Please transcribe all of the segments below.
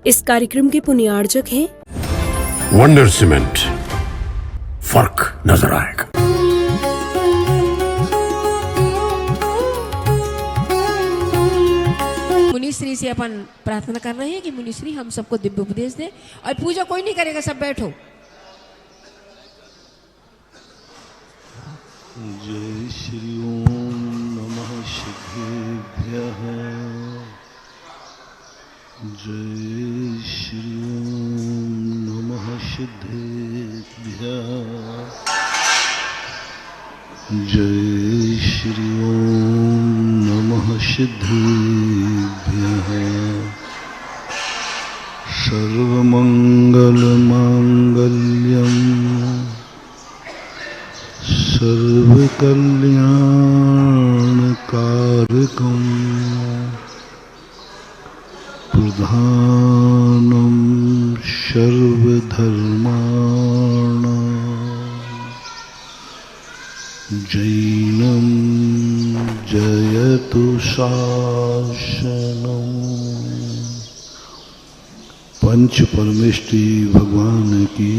इस कार्यक्रम के पुण्यार्जक हैं वंडर सीमेंट। फर्क नजर आएगा। मुनिश्री से अपन प्रार्थना कर रहे हैं कि मुनिश्री हम सबको दिव्य उपदेश दे। और पूजा कोई नहीं करेगा, सब बैठो। जय श्री ओम नमः सिद्धेभ्यः। जय श्री ओम नमः सिद्धेभ्यः। जय श्री ओम नमः सिद्धेभ्यः। सर्वमंगलमांगल्यं सर्वकल्याणकारकं प्रधानं सर्वधर्माणां जैनं जयतु शासनम्। पंच परमेष्टि भगवान की,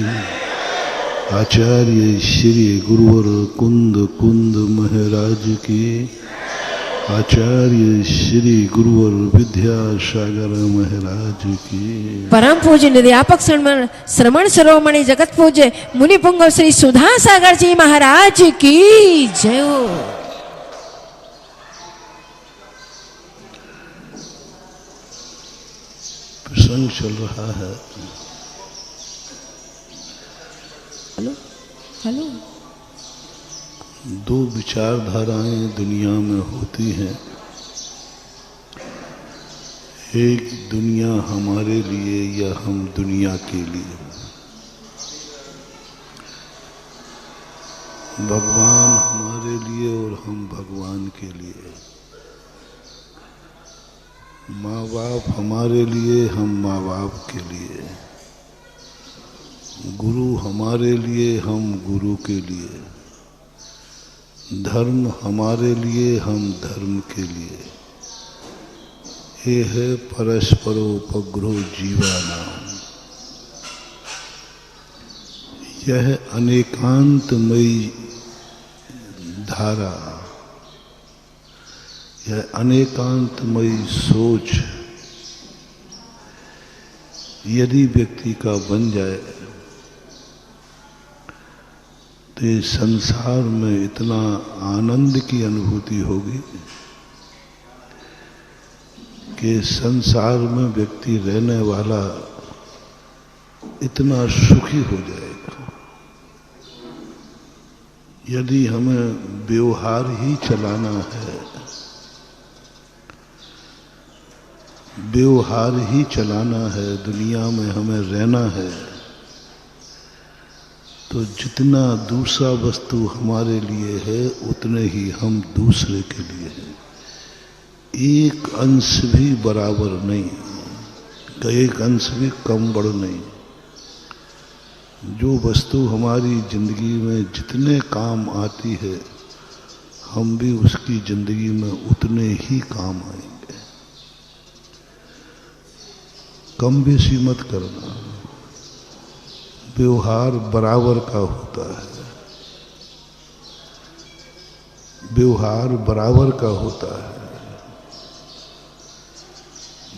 आचार्य श्री गुरुवर कुंद कुंद महाराज की, आचार्य श्री गुरुवर विद्यासागर महाराज की, परम पूज्य निध्यापक श्रमण शिरोमणि जगत पूज्य मुनि पुंगव श्री सुधा सागर जी महाराज की जय हो। प्रसंग चल रहा है। Hello hello. दो विचारधाराएं दुनिया में होती हैं। एक दुनिया हमारे लिए या हम दुनिया के लिए। भगवान हमारे लिए और हम भगवान के लिए। माँ बाप हमारे लिए, हम माँ बाप के लिए। गुरु हमारे लिए, हम गुरु के लिए। धर्म हमारे लिए, हम धर्म के लिए। ये है परस्परोपग्रह जीवानाम। यह अनेकांतमयी धारा, यह अनेकांतमयी सोच यदि व्यक्ति का बन जाए तो इस संसार में इतना आनंद की अनुभूति होगी कि संसार में व्यक्ति रहने वाला इतना सुखी हो जाएगा। यदि हमें व्यवहार ही चलाना है, व्यवहार ही चलाना है, दुनिया में हमें रहना है, तो जितना दूसरा वस्तु हमारे लिए है उतने ही हम दूसरे के लिए हैं। एक अंश भी बराबर नहीं, एक अंश भी कम बड़ नहीं। जो वस्तु हमारी जिंदगी में जितने काम आती है, हम भी उसकी जिंदगी में उतने ही काम आएंगे। कम बेसी मत करना। व्यवहार बराबर का होता है। व्यवहार बराबर का होता है।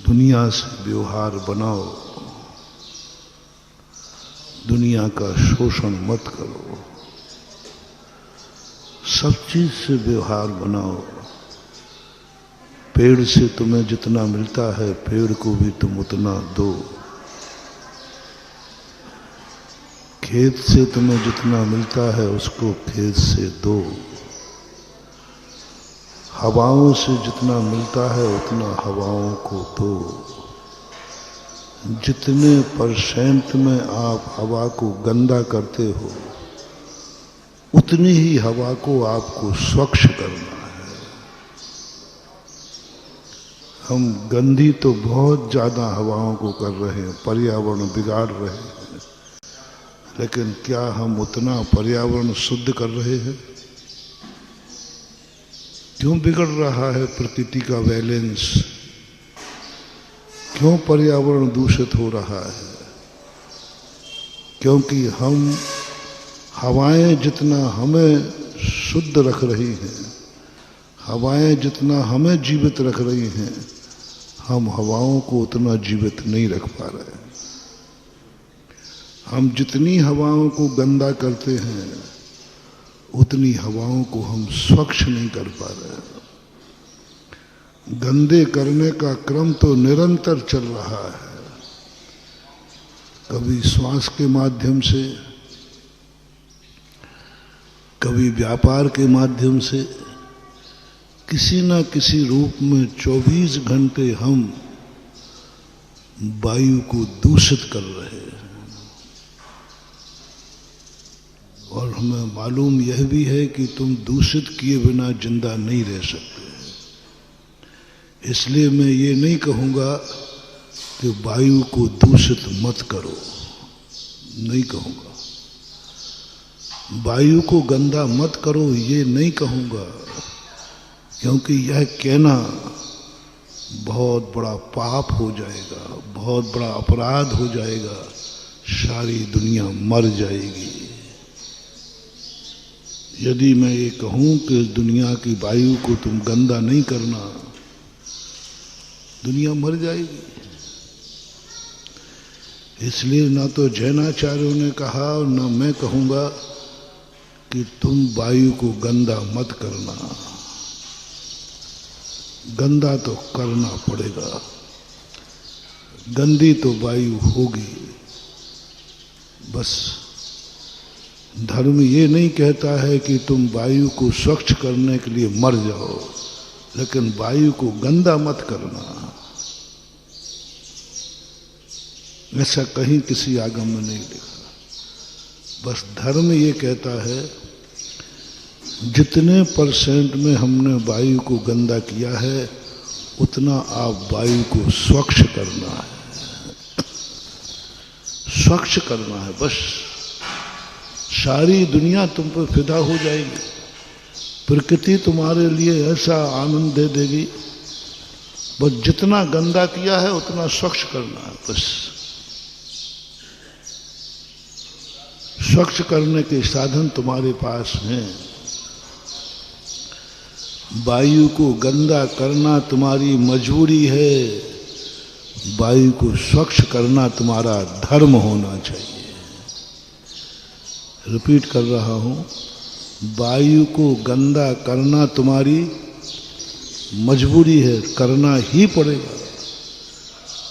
दुनिया से व्यवहार बनाओ, दुनिया का शोषण मत करो। सब चीज से व्यवहार बनाओ। पेड़ से तुम्हें जितना मिलता है, पेड़ को भी तुम उतना दो। खेत से तुम्हें जितना मिलता है, उसको खेत से दो। हवाओं से जितना मिलता है, उतना हवाओं को दो। जितने % में आप हवा को गंदा करते हो, उतनी ही हवा को आपको स्वच्छ करना है। हम गंदी तो बहुत ज्यादा हवाओं को कर रहे हैं, पर्यावरण बिगाड़ रहे हैं, लेकिन क्या हम उतना पर्यावरण शुद्ध कर रहे हैं? क्यों बिगड़ रहा है प्रकृति का बैलेंस? क्यों पर्यावरण दूषित हो रहा है? क्योंकि हम हवाएं जितना हमें शुद्ध रख रही हैं, हवाएं जितना हमें जीवित रख रही हैं, हम हवाओं को उतना जीवित नहीं रख पा रहे हैं। हम जितनी हवाओं को गंदा करते हैं उतनी हवाओं को हम स्वच्छ नहीं कर पा रहे हैं। गंदे करने का क्रम तो निरंतर चल रहा है, कभी श्वास के माध्यम से, कभी व्यापार के माध्यम से, किसी न किसी रूप में 24 घंटे हम वायु को दूषित कर रहे हैं। और हमें मालूम यह भी है कि तुम दूषित किए बिना जिंदा नहीं रह सकते। इसलिए मैं ये नहीं कहूँगा कि वायु को दूषित मत करो, नहीं कहूँगा। वायु को गंदा मत करो ये नहीं कहूँगा, क्योंकि यह कहना बहुत बड़ा पाप हो जाएगा, बहुत बड़ा अपराध हो जाएगा, सारी दुनिया मर जाएगी। यदि मैं ये कहूँ कि दुनिया की वायु को तुम गंदा नहीं करना, दुनिया मर जाएगी। इसलिए ना तो जैनाचार्यों ने कहा और ना मैं कहूँगा कि तुम वायु को गंदा मत करना। गंदा तो करना पड़ेगा, गंदी तो वायु होगी। बस धर्म ये नहीं कहता है कि तुम वायु को स्वच्छ करने के लिए मर जाओ, लेकिन वायु को गंदा मत करना, ऐसा कहीं किसी आगम में नहीं लिखा। बस धर्म ये कहता है जितने % में हमने वायु को गंदा किया है उतना आप वायु को स्वच्छ करना है, स्वच्छ करना है। बस सारी दुनिया तुम पर फिदा हो जाएगी, प्रकृति तुम्हारे लिए ऐसा आनंद दे देगी। बस जितना गंदा किया है उतना स्वच्छ करना है। बस स्वच्छ करने के साधन तुम्हारे पास हैं। वायु को गंदा करना तुम्हारी मजबूरी है, वायु को स्वच्छ करना तुम्हारा धर्म होना चाहिए। रिपीट कर रहा हूं, वायु को गंदा करना तुम्हारी मजबूरी है, करना ही पड़ेगा,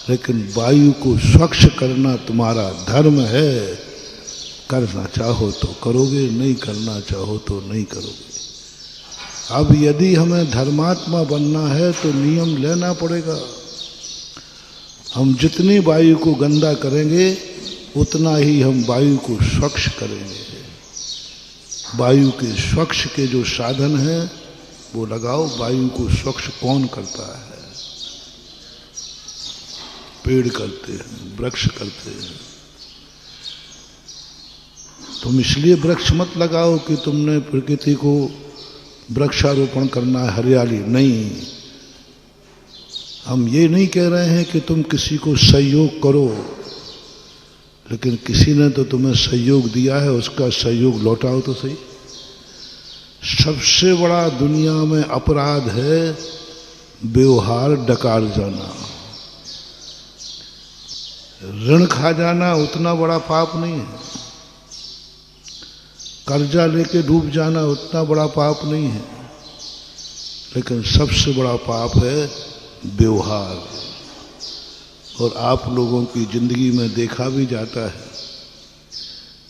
लेकिन वायु को स्वच्छ करना तुम्हारा धर्म है। करना चाहो तो करोगे, नहीं करना चाहो तो नहीं करोगे। अब यदि हमें धर्मात्मा बनना है तो नियम लेना पड़ेगा। हम जितनी वायु को गंदा करेंगे उतना ही हम वायु को स्वच्छ करेंगे। वायु के स्वच्छ के जो साधन हैं वो लगाओ। वायु को स्वच्छ कौन करता है? पेड़ करते हैं, वृक्ष करते हैं। तुम इसलिए वृक्ष मत लगाओ कि तुमने प्रकृति को वृक्षारोपण करना है, हरियाली नहीं। हम ये नहीं कह रहे हैं कि तुम किसी को सहयोग करो, लेकिन किसी ने तो तुम्हें सहयोग दिया है, उसका सहयोग लौटाओ तो सही। सबसे बड़ा दुनिया में अपराध है व्यवहार डकार जाना। ऋण खा जाना उतना बड़ा पाप नहीं है, कर्जा लेके डूब जाना उतना बड़ा पाप नहीं है, लेकिन सबसे बड़ा पाप है व्यवहार। और आप लोगों की जिंदगी में देखा भी जाता है,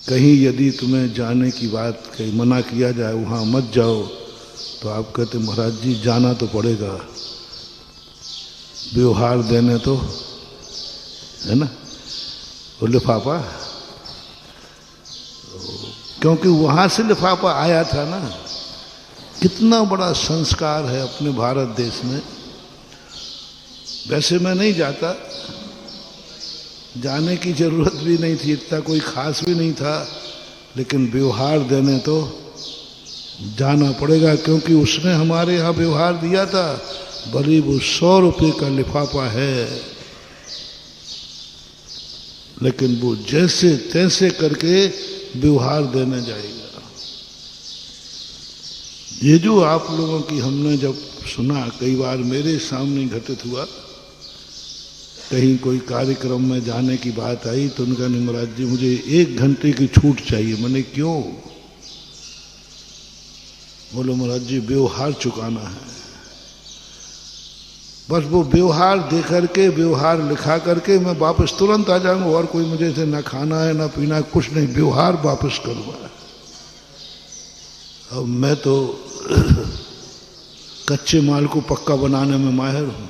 कहीं यदि तुम्हें जाने की बात कहीं मना किया जाए, वहाँ मत जाओ, तो आप कहते महाराज जी जाना तो पड़ेगा, व्यवहार देने तो, है ना, वो लिफाफा, क्योंकि वहाँ से लिफाफा आया था ना। कितना बड़ा संस्कार है अपने भारत देश में। वैसे मैं नहीं जाता, जाने की जरूरत भी नहीं थी, इतना कोई खास भी नहीं था, लेकिन व्यवहार देने तो जाना पड़ेगा, क्योंकि उसने हमारे यहाँ व्यवहार दिया था। भले वो 100 रुपये का लिफाफा है, लेकिन वो जैसे तैसे करके व्यवहार देने जाएगा। ये जो आप लोगों की हमने जब सुना, कई बार मेरे सामने घटित हुआ, कहीं कोई कार्यक्रम में जाने की बात आई तो उनका नहीं महाराज जी मुझे 1 घंटे की छूट चाहिए। मैंने क्यों? बोलो महाराज जी व्यवहार चुकाना है। बस वो व्यवहार दे करके, व्यवहार लिखा करके मैं वापस तुरंत आ जाऊंगा, और कोई मुझे से ना खाना है ना पीना, कुछ नहीं, व्यवहार वापस करूंगा। अब मैं तो कच्चे माल को पक्का बनाने में माहिर हूं।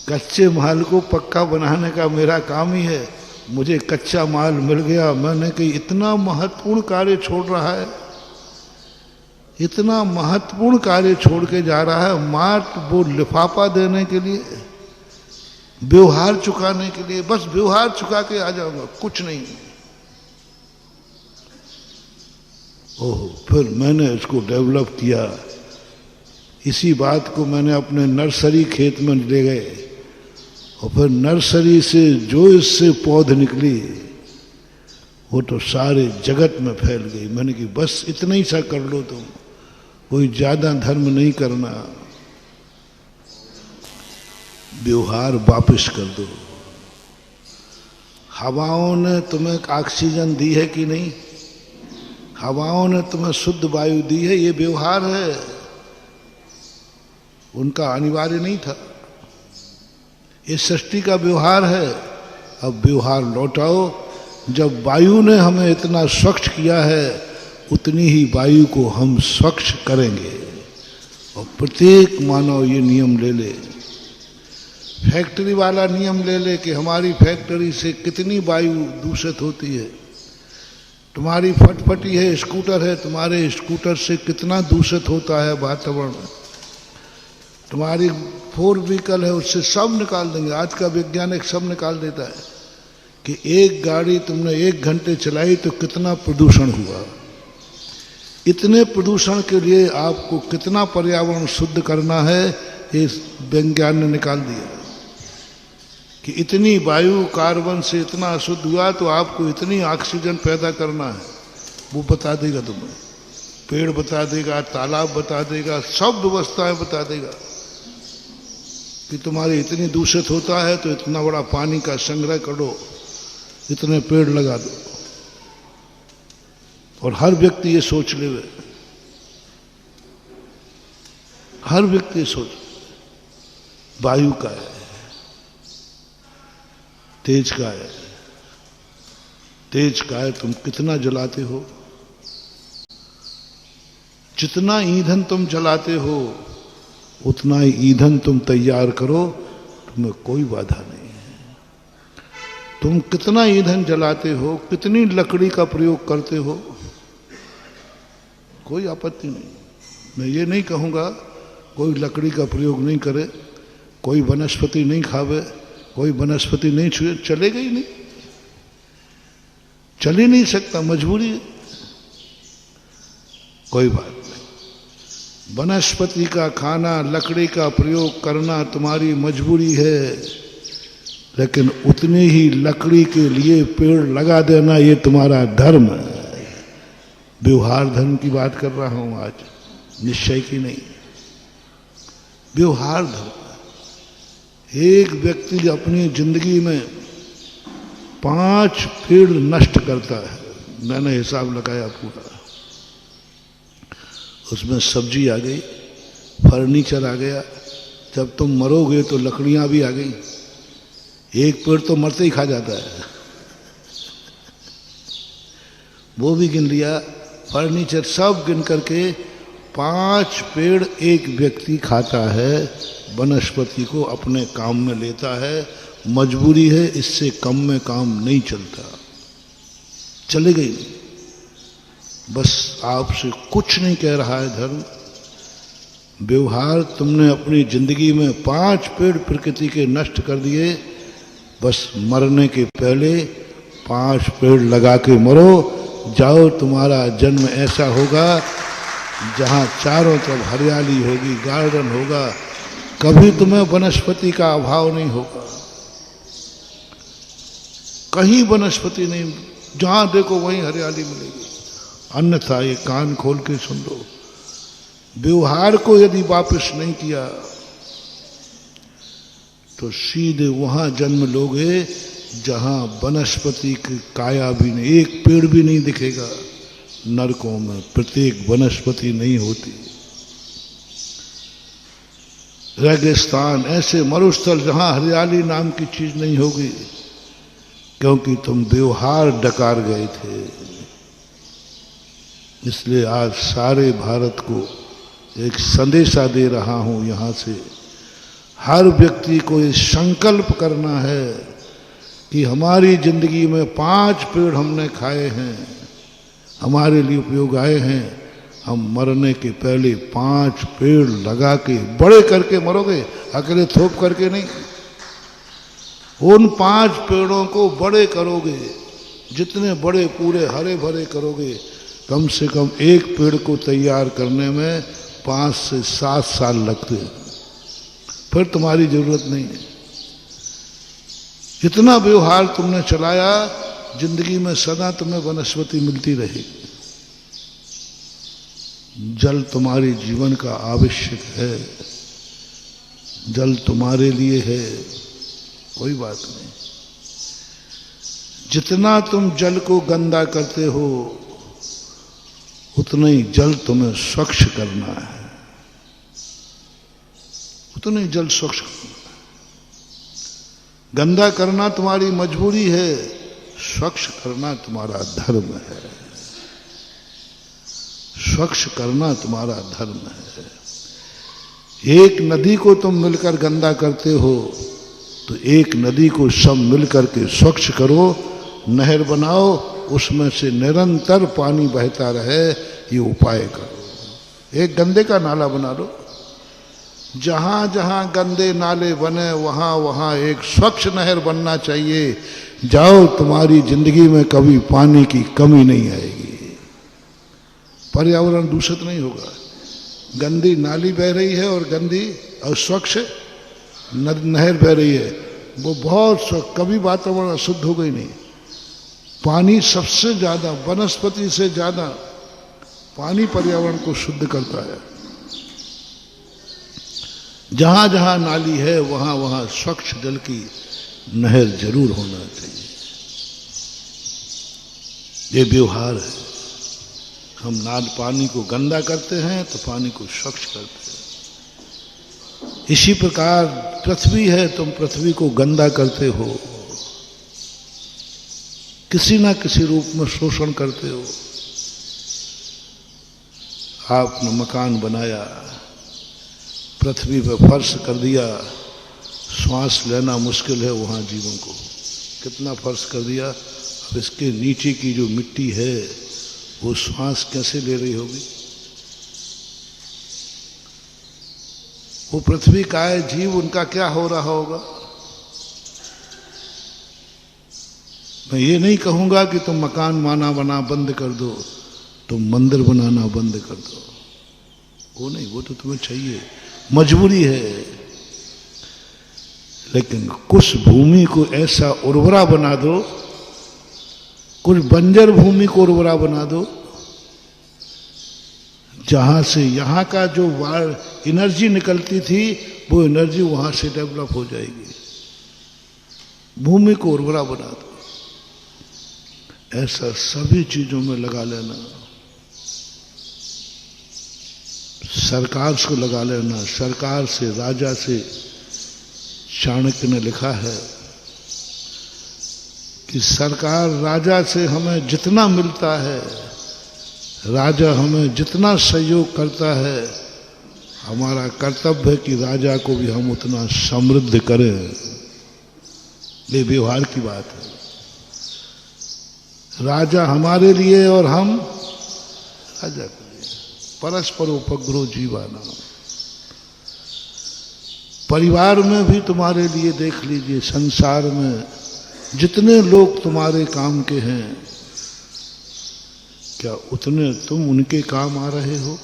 कच्चे माल को पक्का बनाने का मेरा काम ही है। मुझे कच्चा माल मिल गया, मैंने कही इतना महत्वपूर्ण कार्य छोड़ रहा है, इतना महत्वपूर्ण कार्य छोड़ के जा रहा है, मात्र वो लिफाफा देने के लिए, व्यवहार चुकाने के लिए। बस व्यवहार चुका के आ जाऊंगा, कुछ नहीं। ओह, फिर मैंने इसको डेवलप किया। इसी बात को मैंने अपने नर्सरी खेत में ले गए, और फिर नर्सरी से जो इससे पौध निकली वो तो सारे जगत में फैल गई। मैंने कि बस इतना ही सा कर लो तुम, कोई ज्यादा धर्म नहीं करना, व्यवहार वापस कर दो। हवाओं ने तुम्हें ऑक्सीजन दी है कि नहीं? हवाओं ने तुम्हें शुद्ध वायु दी है, ये व्यवहार है, उनका अनिवार्य नहीं था, ये सृष्टि का व्यवहार है। अब व्यवहार लौटाओ। जब वायु ने हमें इतना स्वच्छ किया है, उतनी ही वायु को हम स्वच्छ करेंगे। और प्रत्येक मानव ये नियम ले ले, फैक्ट्री वाला नियम ले ले कि हमारी फैक्ट्री से कितनी वायु दूषित होती है। तुम्हारी फटफटी है, स्कूटर है, तुम्हारे स्कूटर से कितना दूषित होता है वातावरण। तुम्हारी 4 व्हीकल है, उससे सब निकाल देंगे। आज का वैज्ञानिक सब निकाल देता है कि एक गाड़ी तुमने 1 घंटे चलाई तो कितना प्रदूषण हुआ। इतने प्रदूषण के लिए आपको कितना पर्यावरण शुद्ध करना है, ये विज्ञान ने निकाल दिया कि इतनी वायु कार्बन से इतना अशुद्ध हुआ तो आपको इतनी ऑक्सीजन पैदा करना है। वो बता देगा तुम्हें, पेड़ बता देगा, तालाब बता देगा, सब व्यवस्थाएं बता देगा कि तुम्हारी इतनी दूषित होता है तो इतना बड़ा पानी का संग्रह करो, इतने पेड़ लगा दो। और हर व्यक्ति ये सोच ले, हर व्यक्ति सोच, वायु का है, तेज का है, तेज का है, तुम कितना जलाते हो, जितना ईंधन तुम जलाते हो उतना ही ईंधन तुम तैयार करो, तुम्हें कोई बाधा नहीं है। तुम कितना ईंधन जलाते हो, कितनी लकड़ी का प्रयोग करते हो, कोई आपत्ति नहीं। मैं ये नहीं कहूँगा कोई लकड़ी का प्रयोग नहीं करे, कोई वनस्पति नहीं खावे, कोई वनस्पति नहीं छुए, चलेगा ही नहीं, चल ही नहीं सकता, मजबूरी है, कोई बात नहीं। वनस्पति का खाना, लकड़ी का प्रयोग करना तुम्हारी मजबूरी है, लेकिन उतनी ही लकड़ी के लिए पेड़ लगा देना ये तुम्हारा धर्म है। व्यवहार धर्म की बात कर रहा हूं आज, निश्चय की नहीं। व्यवहार धर्म। एक व्यक्ति अपनी जिंदगी में 5 पेड़ नष्ट करता है, मैंने हिसाब लगाया पूरा। उसमें सब्जी आ गई, फर्नीचर आ गया, जब तुम मरोगे तो लकड़ियां भी आ गई। एक पेड़ तो मरते ही खा जाता है, वो भी गिन लिया, फर्नीचर सब गिन करके 5 पेड़ एक व्यक्ति खाता है, वनस्पति को अपने काम में लेता है। मजबूरी है, इससे कम में काम नहीं चलता, चले गई। बस आपसे कुछ नहीं कह रहा है धर्म। व्यवहार तुमने अपनी जिंदगी में 5 पेड़ प्रकृति के नष्ट कर दिए, बस मरने के पहले 5 पेड़ लगा के मरो। जाओ, तुम्हारा जन्म ऐसा होगा जहाँ चारों तरफ हरियाली होगी, गार्डन होगा, कभी तुम्हें वनस्पति का अभाव नहीं होगा। कहीं वनस्पति नहीं, जहां देखो वहीं हरियाली मिलेगी। अन्यथा ये कान खोल के सुन लो, व्यवहार को यदि वापस नहीं किया तो सीधे वहां जन्म लोगे जहां वनस्पति की काया भी नहीं, एक पेड़ भी नहीं दिखेगा। नरकों में प्रत्येक वनस्पति नहीं होती। रेगिस्तान, ऐसे मरुस्थल जहां हरियाली नाम की चीज नहीं होगी, क्योंकि तुम व्यवहार डकार गए थे। इसलिए आज सारे भारत को एक संदेशा दे रहा हूं यहां से। हर व्यक्ति को ये संकल्प करना है कि हमारी जिंदगी में 5 पेड़ हमने खाए हैं, हमारे लिए उपयोग आए हैं। हम मरने के पहले 5 पेड़ लगा के बड़े करके मरोगे, अकेले थोप करके नहीं। उन 5 पेड़ों को बड़े करोगे, जितने बड़े पूरे हरे भरे करोगे, कम से कम एक पेड़ को तैयार करने में 5 से 7 साल लगते हैं। फिर तुम्हारी जरूरत नहीं है। जितना व्यवहार तुमने चलाया, जिंदगी में सदा तुम्हें वनस्पति मिलती रहेगी। जल तुम्हारे जीवन का आवश्यक है, जल तुम्हारे लिए है, कोई बात नहीं। जितना तुम जल को गंदा करते हो, उतना ही जल तुम्हें स्वच्छ करना है, उतना ही जल स्वच्छ करना है। गंदा करना तुम्हारी मजबूरी है, स्वच्छ करना तुम्हारा धर्म है। स्वच्छ करना तुम्हारा धर्म है। एक नदी को तुम मिलकर गंदा करते हो, तो एक नदी को सब मिलकर के स्वच्छ करो, नहर बनाओ, उसमें से निरंतर पानी बहता रहे, ये उपाय करो। एक गंदे का नाला बना लो, जहां जहां गंदे नाले बने वहां वहां एक स्वच्छ नहर बनना चाहिए। जाओ, तुम्हारी जिंदगी में कभी पानी की कमी नहीं आएगी, पर्यावरण दूषित नहीं होगा। गंदी नाली बह रही है और गंदी और स्वच्छ नहर बह रही है, वो बहुत स्वच्छ, कभी वातावरण अशुद्ध होगा ही नहीं। पानी सबसे ज्यादा, वनस्पति से ज्यादा पानी पर्यावरण को शुद्ध करता है। जहां जहां नाली है वहां वहां स्वच्छ जल की नहर जरूर होना चाहिए। ये व्यवहार है। हम नाल पानी को गंदा करते हैं तो पानी को स्वच्छ करते हैं। इसी प्रकार पृथ्वी है, तुम पृथ्वी को गंदा करते हो, किसी ना किसी रूप में शोषण करते हो। आपने मकान बनाया, पृथ्वी पर फर्श कर दिया, श्वास लेना मुश्किल है वहां जीवों को, कितना फर्श कर दिया। अब इसके नीचे की जो मिट्टी है वो श्वास कैसे ले रही होगी? वो पृथ्वी का है जीव, उनका क्या हो रहा होगा? मैं ये नहीं कहूंगा कि तुम मकान बना बंद कर दो, तुम मंदिर बनाना बंद कर दो, वो नहीं, वो तो तुम्हें चाहिए, मजबूरी है। लेकिन कुछ भूमि को ऐसा उर्वरा बना दो, कुछ बंजर भूमि को उर्वरा बना दो, जहां से यहां का जो एनर्जी निकलती थी वो एनर्जी वहां से डेवलप हो जाएगी। भूमि को उर्वरा बना दो। ऐसा सभी चीजों में लगा लेना। सरकार को लगा लेना। सरकार से, राजा से, चाणक्य ने लिखा है कि सरकार राजा से हमें जितना मिलता है, राजा हमें जितना सहयोग करता है, हमारा कर्तव्य है कि राजा को भी हम उतना समृद्ध करें। ये व्यवहार की बात है। राजा हमारे लिए और हम राजा के लिए। परस्पर उपग्रह जीवाना। परिवार में भी तुम्हारे लिए देख लीजिए, संसार में जितने लोग तुम्हारे काम के हैं, क्या उतने तुम उनके काम आ रहे हो?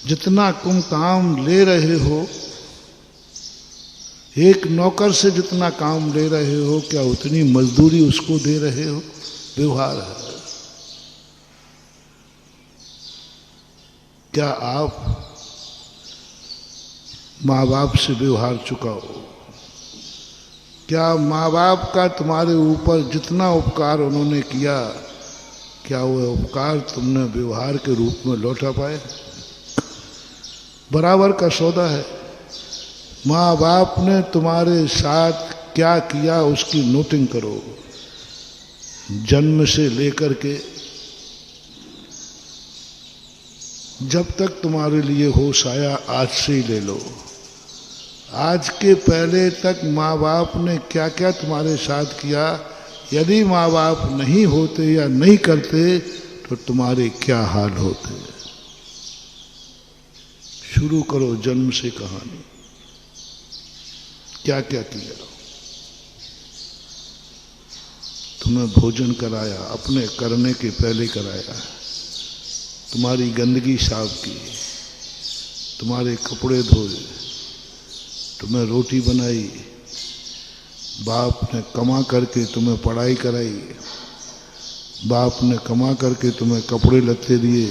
जितना तुम काम ले रहे हो, एक नौकर से जितना काम ले रहे हो, क्या उतनी मजदूरी उसको दे रहे हो? व्यवहार है। क्या आप माँ बाप से व्यवहार चुकाओ? क्या माँ बाप का तुम्हारे ऊपर जितना उपकार उन्होंने किया, क्या वो उपकार तुमने व्यवहार के रूप में लौटा पाए? बराबर का सौदा है। माँ बाप ने तुम्हारे साथ क्या किया उसकी नोटिंग करो, जन्म से लेकर के जब तक तुम्हारे लिए होश आया, आज से ही ले लो। आज के पहले तक माँ बाप ने क्या क्या तुम्हारे साथ किया, यदि माँ बाप नहीं होते या नहीं करते तो तुम्हारे क्या हाल होते। शुरू करो जन्म से कहानी, क्या क्या किया। तुम्हें भोजन कराया, अपने करने के पहले कराया, तुम्हारी गंदगी साफ की, तुम्हारे कपड़े धोए, तुम्हें रोटी बनाई, बाप ने कमा करके तुम्हें पढ़ाई कराई, बाप ने कमा करके तुम्हें कपड़े लत्ते दिए,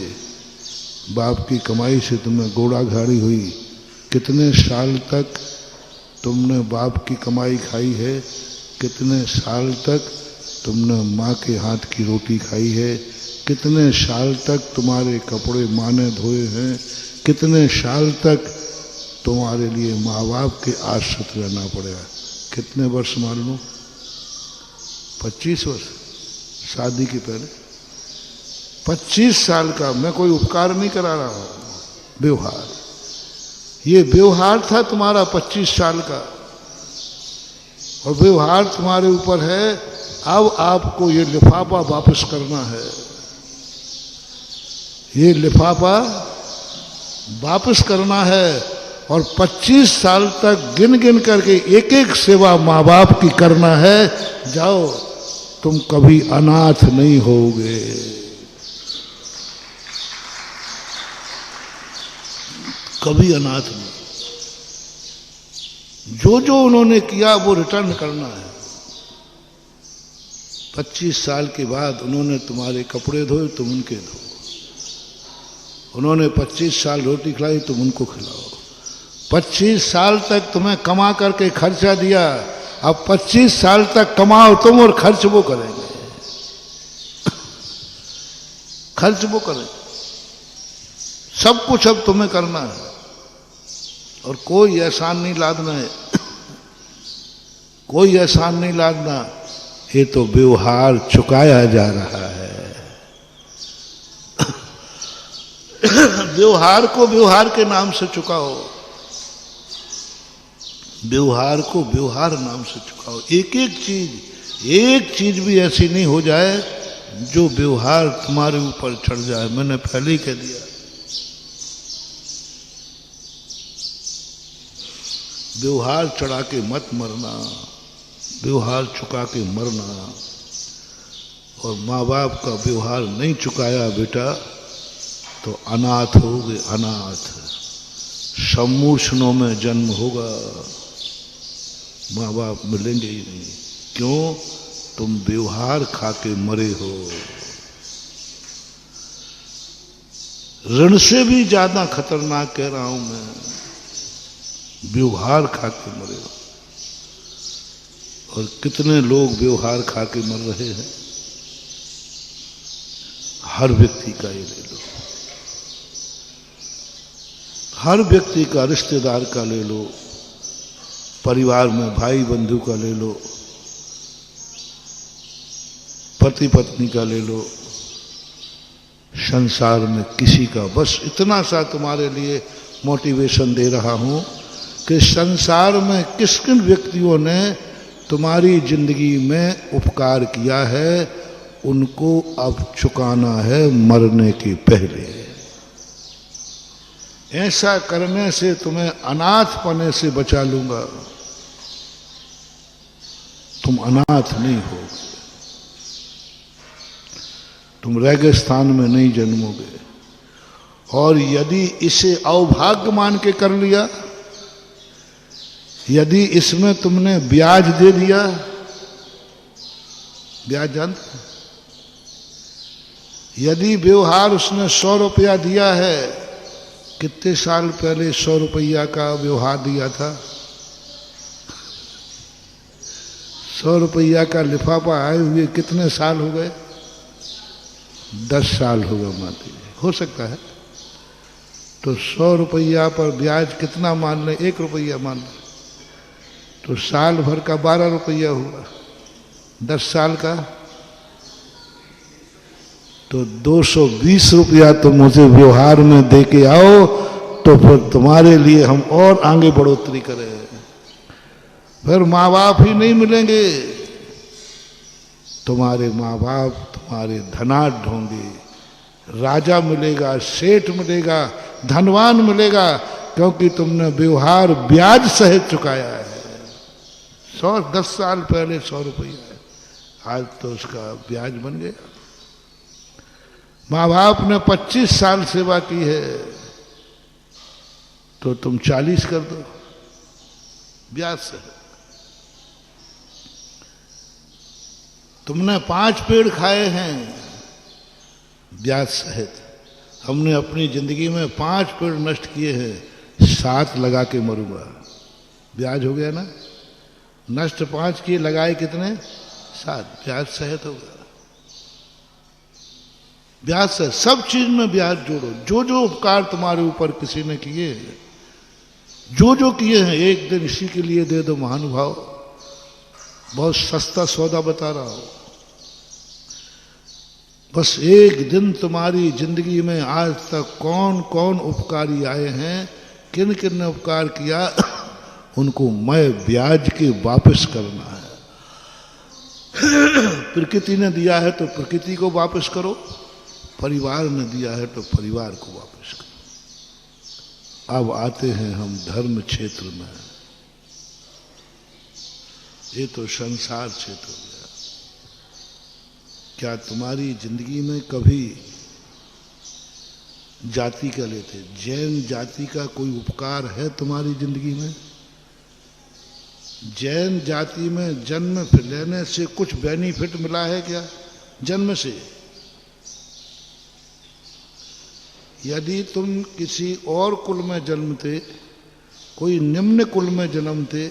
बाप की कमाई से तुम्हें घोड़ा गाड़ी हुई। कितने साल तक तुमने बाप की कमाई खाई है, कितने साल तक तुमने माँ के हाथ की रोटी खाई है, कितने साल तक तुम्हारे कपड़े माँ ने धोए हैं, कितने साल तक तुम्हारे लिए माँ बाप के आश्रित रहना पड़ेगा। कितने वर्ष मान लो? 25 वर्ष शादी के पहले। 25 साल का। मैं कोई उपकार नहीं करा रहा हूँ, व्यवहार, ये व्यवहार था तुम्हारा 25 साल का, और व्यवहार तुम्हारे ऊपर है। अब आपको ये लिफाफा वापस करना है, ये लिफाफा वापस करना है, और 25 साल तक गिन गिन करके एक एक सेवा माँ बाप की करना है। जाओ, तुम कभी अनाथ नहीं होगे। कभी अनाथ नहीं। जो जो उन्होंने किया वो रिटर्न करना है। 25 साल के बाद उन्होंने तुम्हारे कपड़े धोए, तुम उनके धो। उन्होंने 25 साल रोटी खिलाई, तुम उनको खिलाओ। 25 साल तक तुम्हें कमा करके खर्चा दिया, अब 25 साल तक कमाओ तुम और खर्च वो करेंगे। खर्च वो करेंगे। सब कुछ अब तुम्हें करना है, और कोई एहसान नहीं लादना है, कोई एहसान नहीं लादना। ये तो व्यवहार चुकाया जा रहा है। व्यवहार को व्यवहार के नाम से चुकाओ, व्यवहार को व्यवहार नाम से चुकाओ। एक चीज भी ऐसी नहीं हो जाए जो व्यवहार तुम्हारे ऊपर चढ़ जाए। मैंने पहले ही कह दिया, व्यवहार चढ़ा के मत मरना, व्यवहार चुका के मरना। और माँ बाप का व्यवहार नहीं चुकाया बेटा तो अनाथ होगे, अनाथ। सम्मूषणों में जन्म होगा, माँ बाप मिलेंगे ही नहीं। क्यों? तुम व्यवहार खा के मरे हो। ऋण से भी ज्यादा खतरनाक कह रहा हूं मैं, व्यवहार खा के मरे हो। और कितने लोग व्यवहार खा के मर रहे हैं। हर व्यक्ति का ये ले लो, हर व्यक्ति का, रिश्तेदार का ले लो, परिवार में भाई बंधु का ले लो, पति पत्नी का ले लो, संसार में किसी का। बस इतना सा तुम्हारे लिए मोटिवेशन दे रहा हूं कि संसार में किस किन व्यक्तियों ने तुम्हारी जिंदगी में उपकार किया है, उनको अब चुकाना है मरने के पहले। ऐसा करने से तुम्हें अनाथपने से बचा लूंगा। तुम अनाथ नहीं हो, तुम रेगिस्तान में नहीं जन्मोगे। और यदि इसे अवभाग्य मान के कर लिया, यदि इसमें तुमने ब्याज दे दिया, ब्याज जानते, यदि व्यवहार उसने 100 रुपया दिया है, कितने साल पहले 100 रुपया का व्यवहार दिया था? 100 रुपया का लिफाफा आए हुए कितने साल हो गए? 10 साल हो गए माती, हो सकता है। तो 100 रुपया पर ब्याज कितना मान लें? 1 रुपया मान लें, तो साल भर का 12 रुपया हुआ, 10 साल का तो 220 रुपया तुम मुझे व्यवहार में दे के आओ, तो फिर तुम्हारे लिए हम और आगे बढ़ोतरी करें। फिर माँ बाप ही नहीं मिलेंगे, तुम्हारे माँ बाप तुम्हारे धनाढ्य होंगे, राजा मिलेगा, सेठ मिलेगा, धनवान मिलेगा, क्योंकि तुमने व्यवहार ब्याज सहित चुकाया है। 10 साल पहले 100 रुपया, आज तो उसका ब्याज बन गया। माँ बाप ने 25 साल सेवा की है, तो तुम 40 कर दो ब्याज सहित। तुमने 5 पेड़ खाए हैं ब्याज सहित। हमने अपनी जिंदगी में 5 पेड़ नष्ट किए हैं, 7 लगा के मरूंगा, ब्याज हो गया ना। नष्ट 5 किए, लगाए कितने? 7, ब्याज सहित होगा। ब्याज से सब चीज में ब्याज जोड़ो। जो जो उपकार तुम्हारे ऊपर किसी ने किए हैं, जो जो किए हैं, एक दिन इसी के लिए दे दो महानुभाव। बहुत सस्ता सौदा बता रहा हूं। बस एक दिन तुम्हारी जिंदगी में आज तक कौन कौन उपकारी आए हैं, किन किन ने उपकार किया, उनको मैं ब्याज के वापस करना है। प्रकृति ने दिया है तो प्रकृति को वापस करो, परिवार ने दिया है तो परिवार को वापस करो। अब आते हैं हम धर्म क्षेत्र में। ये तो संसार क्षेत्र हो गया। क्या तुम्हारी जिंदगी में कभी जाति का लेते, जैन जाति का कोई उपकार है तुम्हारी जिंदगी में? जैन जाति में जन्म लेने से कुछ बेनिफिट मिला है क्या? जन्म से यदि तुम किसी और कुल में जन्मते, कोई निम्न कुल में जन्मते,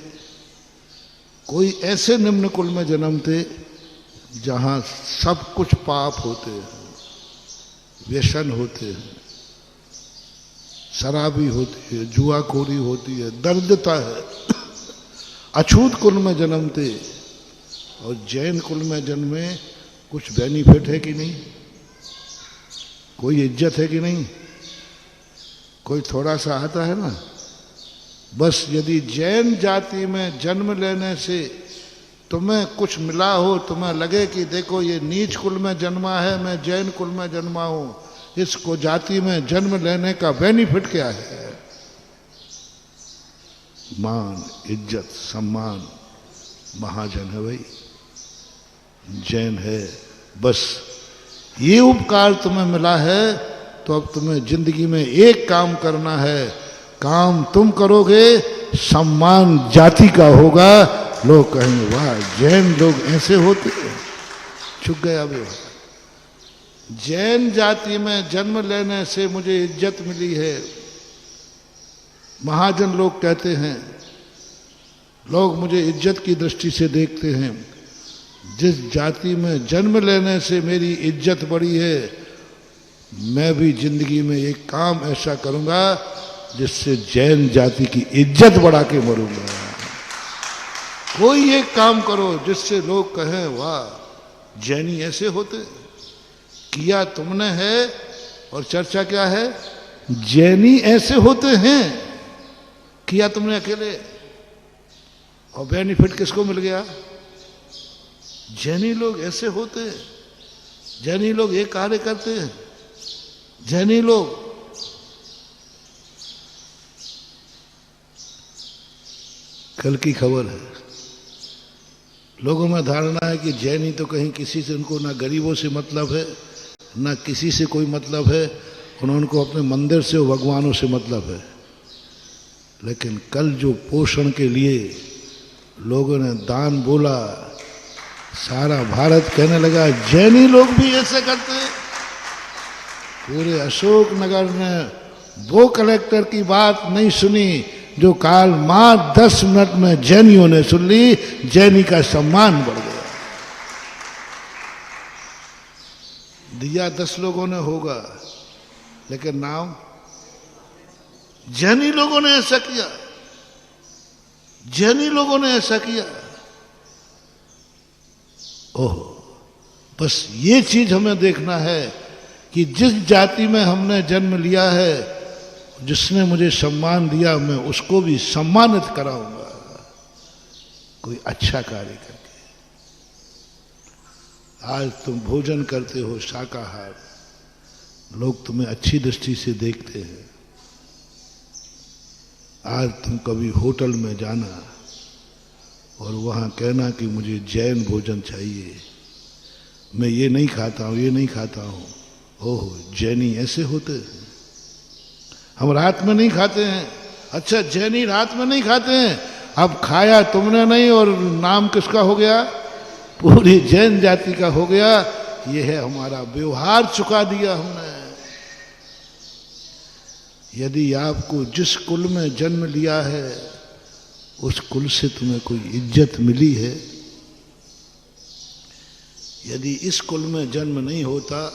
कोई ऐसे निम्न कुल में जन्मते जहां सब कुछ पाप होते हैं, व्यसन होते हैं, शराबी होती है, जुआखोरी होती है, दरिद्रता है, अछूत कुल में जन्मते और जैन कुल में जन्मे, कुछ बेनिफिट है कि नहीं? कोई इज्जत है कि नहीं? कोई थोड़ा सा आता है ना। बस यदि जैन जाति में जन्म लेने से तुम्हें कुछ मिला हो, तुम्हें लगे कि देखो ये नीच कुल में जन्मा है, मैं जैन कुल में जन्मा हूं, इसको जाति में जन्म लेने का बेनिफिट क्या है? मान, इज्जत, सम्मान, महाजन है भाई, जैन है। बस ये उपकार तुम्हें मिला है, तो अब तुम्हें जिंदगी में एक काम करना है। काम तुम करोगे, सम्मान जाति का होगा। लोग कहेंगे वाह, जैन लोग ऐसे होते हैं। चुक गया व्यवहार। जैन जाति में जन्म लेने से मुझे इज्जत मिली है, महाजन लोग कहते हैं, लोग मुझे इज्जत की दृष्टि से देखते हैं। जिस जाति में जन्म लेने से मेरी इज्जत बढ़ी है, मैं भी जिंदगी में एक काम ऐसा करूंगा जिससे जैन जाति की इज्जत बढ़ा के मरूंगा। कोई एक काम करो जिससे लोग कहें वाह, जैनी ऐसे होते। किया तुमने है और चर्चा क्या है? जैनी ऐसे होते हैं। किया तुमने अकेले, और बेनिफिट किसको मिल गया? जैनी लोग ऐसे होते हैं, जैनी लोग ये कार्य करते हैं, जैनी लोग। कल की खबर है, लोगों में धारणा है कि जैनी तो कहीं किसी से, उनको ना गरीबों से मतलब है, ना किसी से कोई मतलब है, उनको अपने मंदिर से और भगवानों से मतलब है। लेकिन कल जो पोषण के लिए लोगों ने दान बोला, सारा भारत कहने लगा जैनी लोग भी ऐसे करते हैं। पूरे अशोक नगर ने वो कलेक्टर की बात नहीं सुनी जो काल मात्र 10 मिनट में जैनियों ने सुन ली। जैनी का सम्मान बढ़ गया। दिया 10 लोगों ने होगा, लेकिन नाम जैनी लोगों ने ऐसा किया। जैनी लोगों ने ऐसा किया। ओह, बस ये चीज हमें देखना है कि जिस जाति में हमने जन्म लिया है, जिसने मुझे सम्मान दिया, मैं उसको भी सम्मानित कराऊंगा कोई अच्छा कार्य करके। आज तुम भोजन करते हो शाकाहार, लोग तुम्हें अच्छी दृष्टि से देखते हैं। आज तुम कभी होटल में जाना और वहां कहना कि मुझे जैन भोजन चाहिए, मैं ये नहीं खाता हूं, ये नहीं खाता हूं। ओह, जैनी ऐसे होते हैं। हम रात में नहीं खाते हैं। अच्छा, जैनी रात में नहीं खाते हैं। अब खाया तुमने नहीं और नाम किसका हो गया? पूरी जैन जाति का हो गया। यह है हमारा व्यवहार, चुका दिया हमने। यदि आपको जिस कुल में जन्म लिया है उस कुल से तुम्हें कोई इज्जत मिली है, यदि इस कुल में जन्म नहीं होता,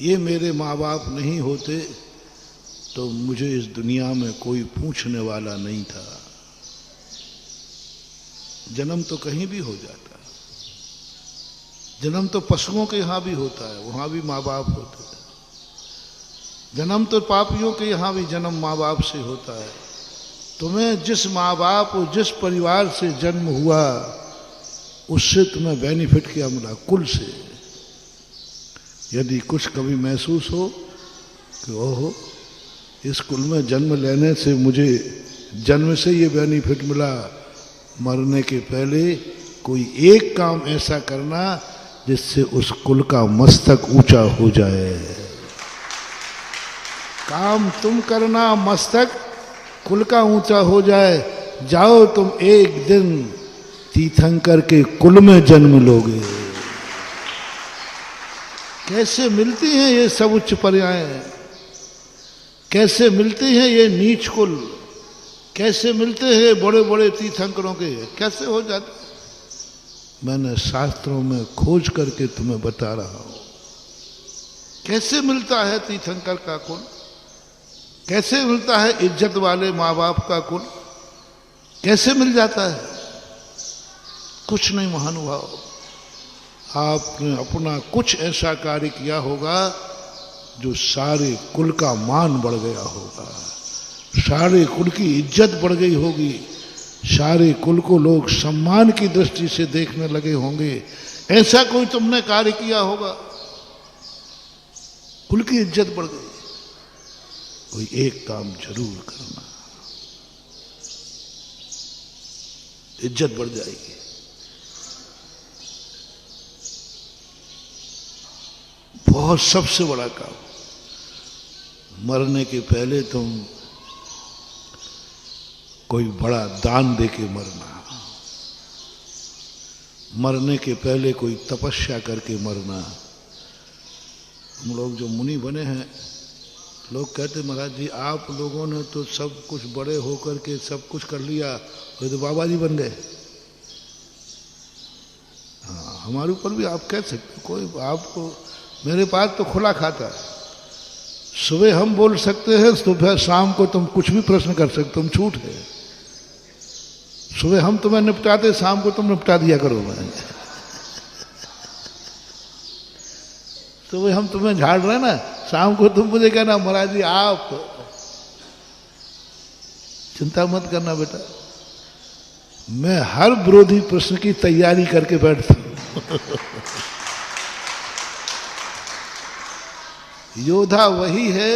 ये मेरे माँ बाप नहीं होते, तो मुझे इस दुनिया में कोई पूछने वाला नहीं था। जन्म तो कहीं भी हो जाता है। जन्म तो पशुओं के यहां भी होता है, वहां भी माँ बाप होते हैं। जन्म तो पापियों के यहां भी जन्म माँ बाप से होता है। तुम्हें जिस माँ बाप और जिस परिवार से जन्म हुआ, उससे तुम्हें बेनिफिट क्या मिला? कुल से। यदि कुछ कभी महसूस हो कि ओहो, इस कुल में जन्म लेने से मुझे जन्म से ये बेनिफिट मिला, मरने के पहले कोई एक काम ऐसा करना जिससे उस कुल का मस्तक ऊंचा हो जाए। काम तुम करना, मस्तक कुल का ऊंचा हो जाए। जाओ तुम एक दिन तीर्थंकर के कुल में जन्म लोगे। कैसे मिलती हैं ये सब उच्च पर्यायें? कैसे मिलती हैं ये नीच कुल? कैसे मिलते हैं बड़े बड़े तीर्थंकरों के? कैसे हो जाते? मैंने शास्त्रों में खोज करके तुम्हें बता रहा हूं। कैसे मिलता है तीर्थंकर का कुल? कैसे मिलता है इज्जत वाले माँ बाप का कुल? कैसे मिल जाता है? कुछ नहीं महानुभाव, आपने अपना कुछ ऐसा कार्य किया होगा जो सारे कुल का मान बढ़ गया होगा, सारे कुल की इज्जत बढ़ गई होगी, सारे कुल को लोग सम्मान की दृष्टि से देखने लगे होंगे। ऐसा कोई तुमने कार्य किया होगा, कुल की इज्जत बढ़ गई। कोई एक काम जरूर करना, इज्जत बढ़ जाएगी। बहुत सबसे बड़ा काम, मरने के पहले तुम कोई बड़ा दान देके मरना, मरने के पहले कोई तपस्या करके मरना। हम लोग जो मुनि बने हैं, लोग कहते महाराज जी आप लोगों ने तो सब कुछ बड़े होकर के सब कुछ कर लिया, वो तो बाबा जी बन गए। हाँ, हमारे ऊपर भी आप कह सकते, कोई आपको, मेरे पास तो खुला खाता है। सुबह हम बोल सकते हैं, सुबह शाम को तुम कुछ भी प्रश्न कर सकते, तुम छूट है। सुबह हम तुम्हें निपटाते, शाम को तुम निपटा दिया करो। सुबह हम तुम्हें झाड़ रहे ना, शाम को तुम मुझे कहना महाराज जी आप चिंता मत करना बेटा, मैं हर विरोधी प्रश्न की तैयारी करके बैठता हूं। योद्धा वही है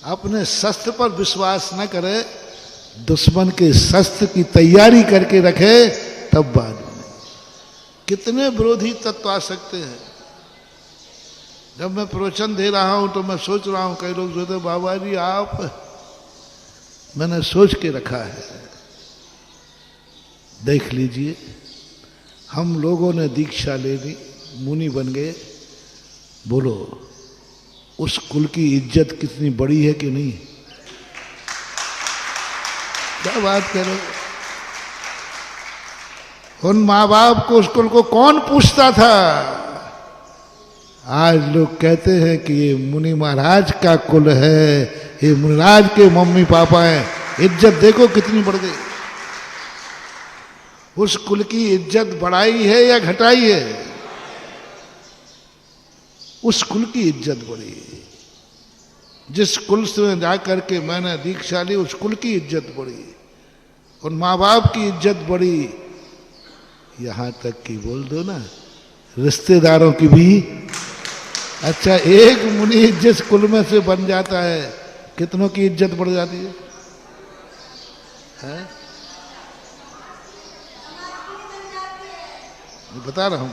अपने शस्त्र पर विश्वास न करे, दुश्मन के शस्त्र की तैयारी करके रखे, तब बात बने। कितने विरोधी तत्व आ सकते हैं। जब मैं प्रवचन दे रहा हूं तो मैं सोच रहा हूं, कई लोग सोचते बाबा जी आप मैंने सोच के रखा है। देख लीजिए, हम लोगों ने दीक्षा ले ली, मुनि बन गए। बोलो, उस कुल की इज्जत कितनी बड़ी है कि नहीं? क्या बात करो। उन माँ बाप को, उस कुल को कौन पूछता था? आज लोग कहते हैं कि ये मुनि महाराज का कुल है, ये मुनिराज के मम्मी पापा हैं। इज्जत देखो कितनी बढ़ गई। उस कुल की इज्जत बढ़ाई है या घटाई है? उस कुल की इज्जत बढ़ी। जिस कुल से जाकर के मैंने दीक्षा ली, उस कुल की इज्जत बढ़ी, उन माँ बाप की इज्जत बढ़ी। यहां तक कि बोल दो ना, रिश्तेदारों की भी। अच्छा, एक मुनि जिस कुल में से बन जाता है, कितनों की इज्जत बढ़ जाती है? बता रहा हूं।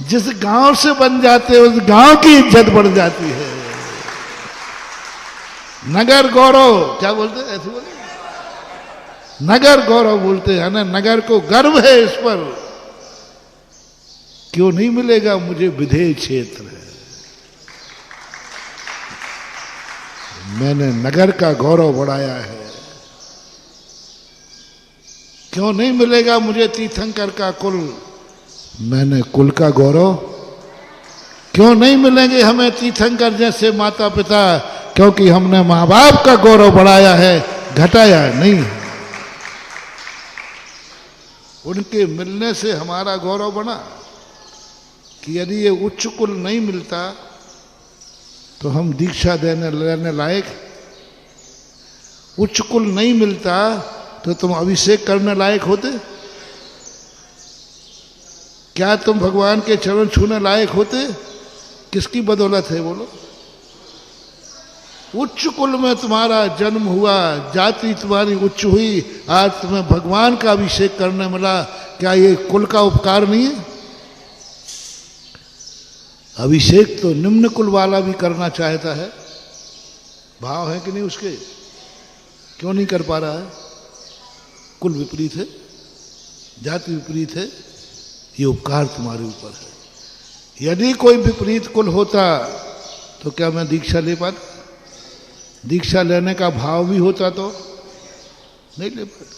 जिस गांव से बन जाते हैं, उस गांव की इज्जत बढ़ जाती है। नगर गौरव क्या बोलते हैं? ऐसे बोलते, नगर गौरव बोलते हैं ना। नगर को गर्व है इस पर। क्यों नहीं मिलेगा मुझे विधेय क्षेत्र? मैंने नगर का गौरव बढ़ाया है। क्यों नहीं मिलेगा मुझे तीर्थंकर का कुल? मैंने कुल का गौरव। क्यों नहीं मिलेंगे हमें तीर्थंकर जैसे माता पिता? क्योंकि हमने माँ बाप का गौरव बढ़ाया है, घटाया नहीं। उनके मिलने से हमारा गौरव बना। कि यदि ये उच्च कुल नहीं मिलता तो हम दीक्षा लेने लायक। उच्च कुल नहीं मिलता तो तुम अभिषेक करने लायक होते? क्या तुम भगवान के चरण छूने लायक होते? किसकी बदौलत है बोलो? उच्च कुल में तुम्हारा जन्म हुआ, जाति तुम्हारी उच्च हुई, आज तुम्हें भगवान का अभिषेक करने मिला। क्या ये कुल का उपकार नहीं है? अभिषेक तो निम्न कुल वाला भी करना चाहता है। भाव है कि नहीं उसके? क्यों नहीं कर पा रहा है? कुल विपरीत है, जाति विपरीत है। ये उपकार तुम्हारे ऊपर है। यदि कोई विपरीत कुल होता तो क्या मैं दीक्षा ले पाता? दीक्षा लेने का भाव भी होता तो नहीं ले पाता।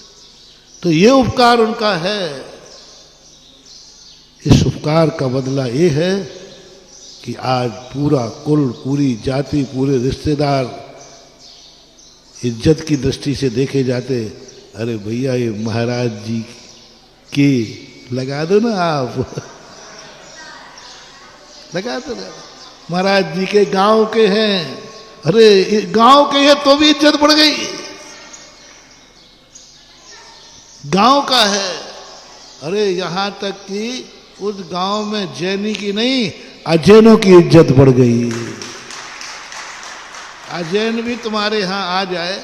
तो ये उपकार उनका है। इस उपकार का बदला ये है कि आज पूरा कुल, पूरी जाति, पूरे रिश्तेदार इज्जत की दृष्टि से देखे जाते। अरे भैया, ये महाराज जी की लगा दो ना आप। लगा दो ना, महाराज जी के गांव के हैं। अरे गांव के हैं तो भी इज्जत बढ़ गई। गांव का है। अरे यहां तक कि उस गांव में जैनी की नहीं, अजैनों की इज्जत बढ़ गई। अजैन भी तुम्हारे यहां आ जाए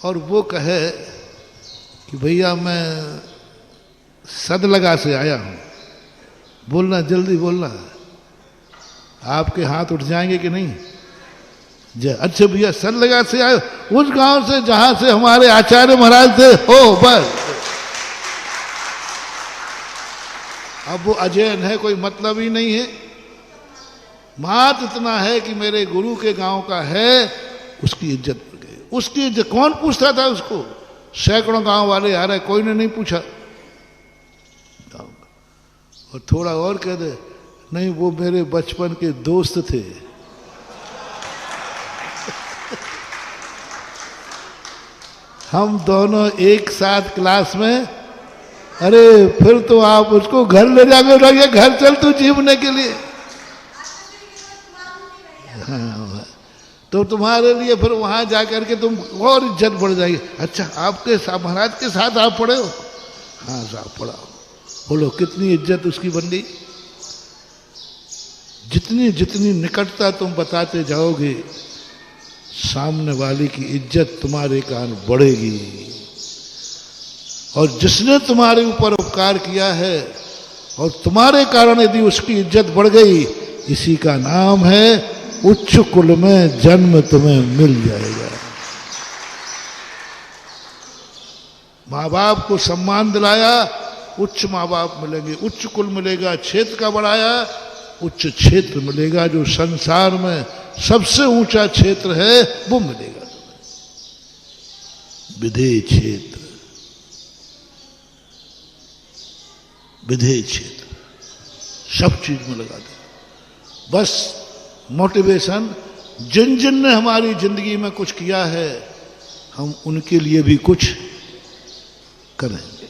और वो कहे कि भैया मैं सदलगा से आया हूं, बोलना, जल्दी बोलना। आपके हाथ उठ जाएंगे कि नहीं? अच्छा भैया सदलगा से आए, उस गांव से जहां से हमारे आचार्य महाराज थे, हो बस। अब वो अजैन है, कोई मतलब ही नहीं है। मात इतना है कि मेरे गुरु के गांव का है, उसकी इज्जत बढ़ गई। उसकी इज्जत कौन पूछता था उसको? सैकड़ों गांव वाले आ रहे, कोई ने नहीं पूछा। और थोड़ा और कह दे, नहीं वो मेरे बचपन के दोस्त थे। हम दोनों एक साथ क्लास में। अरे फिर तो आप उसको घर ले जाकर रखिए, घर चल तू जीवने के लिए। हाँ, तो तुम्हारे लिए फिर वहां जाकर के तुम और इज्जत बढ़ जाएगी। अच्छा, आपके महाराज के साथ आप पढ़े हो? हाँ साहब पढ़ा। बोलो कितनी इज्जत उसकी बन गई। जितनी जितनी निकटता तुम बताते जाओगे, सामने वाले की इज्जत तुम्हारे कारण बढ़ेगी। और जिसने तुम्हारे ऊपर उपकार किया है और तुम्हारे कारण यदि उसकी इज्जत बढ़ गई, इसी का नाम है उच्च कुल में जन्म तुम्हें मिल जाएगा। माँ बाप को सम्मान दिलाया, उच्च माँ बाप मिलेंगे, उच्च कुल मिलेगा। क्षेत्र का बढ़ाया, उच्च क्षेत्र मिलेगा। जो संसार में सबसे ऊंचा क्षेत्र है वो मिलेगा तुम्हें, विधेय क्षेत्र। विधेय क्षेत्र सब चीज में लगा दे। बस मोटिवेशन, जिन जिन ने हमारी जिंदगी में कुछ किया है हम उनके लिए भी कुछ करेंगे।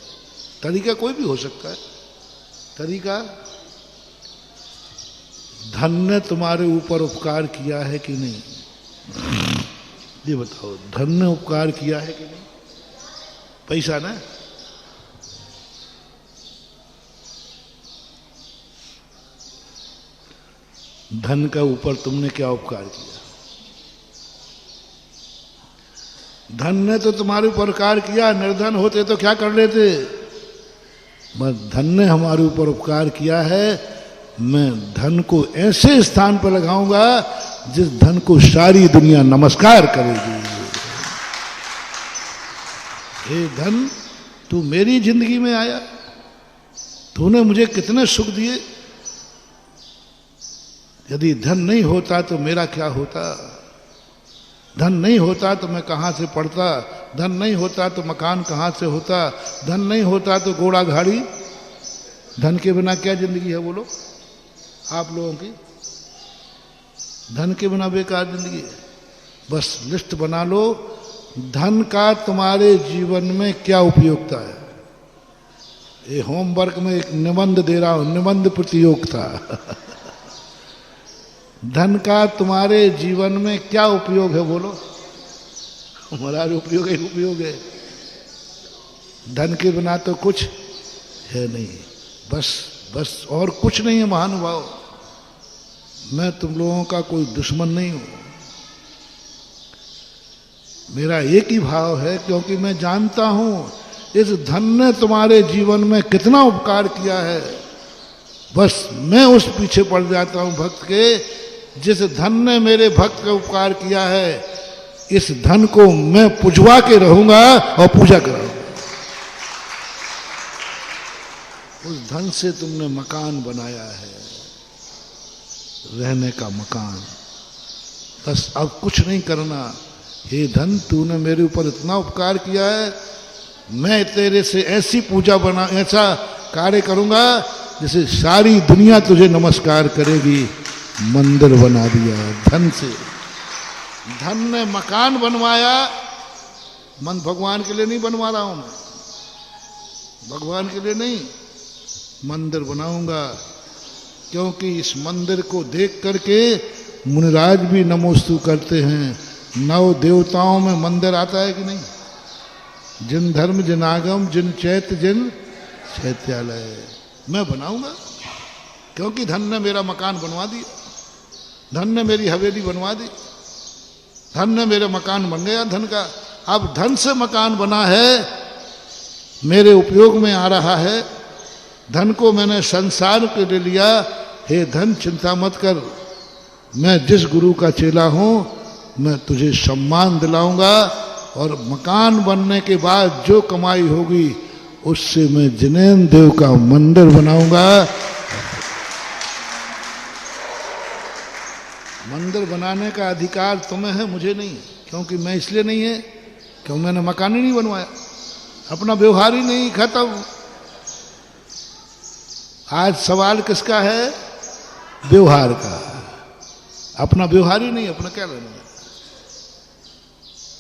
तरीका कोई भी हो सकता है। तरीका, धन ने तुम्हारे ऊपर उपकार किया है कि नहीं, ये बताओ। धन ने उपकार किया है कि नहीं? पैसा ना, धन का ऊपर तुमने क्या उपकार किया? धन ने तो तुम्हारे ऊपर उपकार किया। निर्धन होते तो क्या कर लेते? बस धन ने हमारे ऊपर उपकार किया है। मैं धन को ऐसे स्थान पर लगाऊंगा जिस धन को सारी दुनिया नमस्कार करेगी। हे धन, तू मेरी जिंदगी में आया, तूने मुझे कितने सुख दिए। यदि धन नहीं होता तो मेरा क्या होता? धन नहीं होता तो मैं कहां से पढ़ता? धन नहीं होता तो मकान कहां से होता? धन नहीं होता तो घोड़ा गाड़ी। धन के बिना क्या जिंदगी है बोलो आप लोगों की? धन के बिना बेकार जिंदगी है। बस लिस्ट बना लो, धन का तुम्हारे जीवन में क्या उपयोगिता है। ये होमवर्क में एक निबंध दे रहा हूं, निबंध प्रतियोगिता। धन का तुम्हारे जीवन में क्या उपयोग है बोलो? हमारा उपयोग है, उपयोग है। धन के बिना तो कुछ है नहीं। बस बस और कुछ नहीं है महानुभाव। मैं तुम लोगों का कोई दुश्मन नहीं हूं। मेरा एक ही भाव है, क्योंकि मैं जानता हूं इस धन ने तुम्हारे जीवन में कितना उपकार किया है। बस मैं उस पीछे पड़ जाता हूं भक्त के, जिस धन ने मेरे भक्त का उपकार किया है। इस धन को मैं पुजवा के रहूंगा और पूजा कराऊंगा। उस धन से तुमने मकान बनाया है, रहने का मकान। बस अब कुछ नहीं करना। हे धन, तूने मेरे ऊपर इतना उपकार किया है, मैं तेरे से ऐसी पूजा बना, ऐसा कार्य करूंगा जिसे सारी दुनिया तुझे नमस्कार करेगी। मंदिर बना दिया धन से। धन ने मकान बनवाया। मन भगवान के लिए नहीं बनवा रहा हूं मैं, भगवान के लिए नहीं, मंदिर बनाऊंगा। क्योंकि इस मंदिर को देख करके मुनिराज भी नमोस्तु करते हैं। 9 देवताओं में मंदिर आता है कि नहीं? जिन धर्म जिन आगम जिन चैत्य जिन चैत्यालय। मैं बनाऊंगा क्योंकि धन ने मेरा मकान बनवा दिया। धन ने मेरी हवेली बनवा दी। धन ने मेरा मकान बन गया धन का। अब धन से मकान बना है, मेरे उपयोग में आ रहा है। धन को मैंने संसार के लिए लिया। हे धन, चिंता मत कर, मैं जिस गुरु का चेला हूं, मैं तुझे सम्मान दिलाऊंगा और मकान बनने के बाद जो कमाई होगी उससे मैं जिनेन्द्र देव का मंदिर बनाऊंगा। मंदिर बनाने का अधिकार तुम्हें है, मुझे नहीं। क्योंकि मैं इसलिए नहीं है क्योंकि मैंने मकान ही नहीं बनवाया, अपना व्यवहार ही नहीं, खत्म। आज सवाल किसका है? व्यवहार का। अपना व्यवहार ही नहीं, अपना क्या लेना है?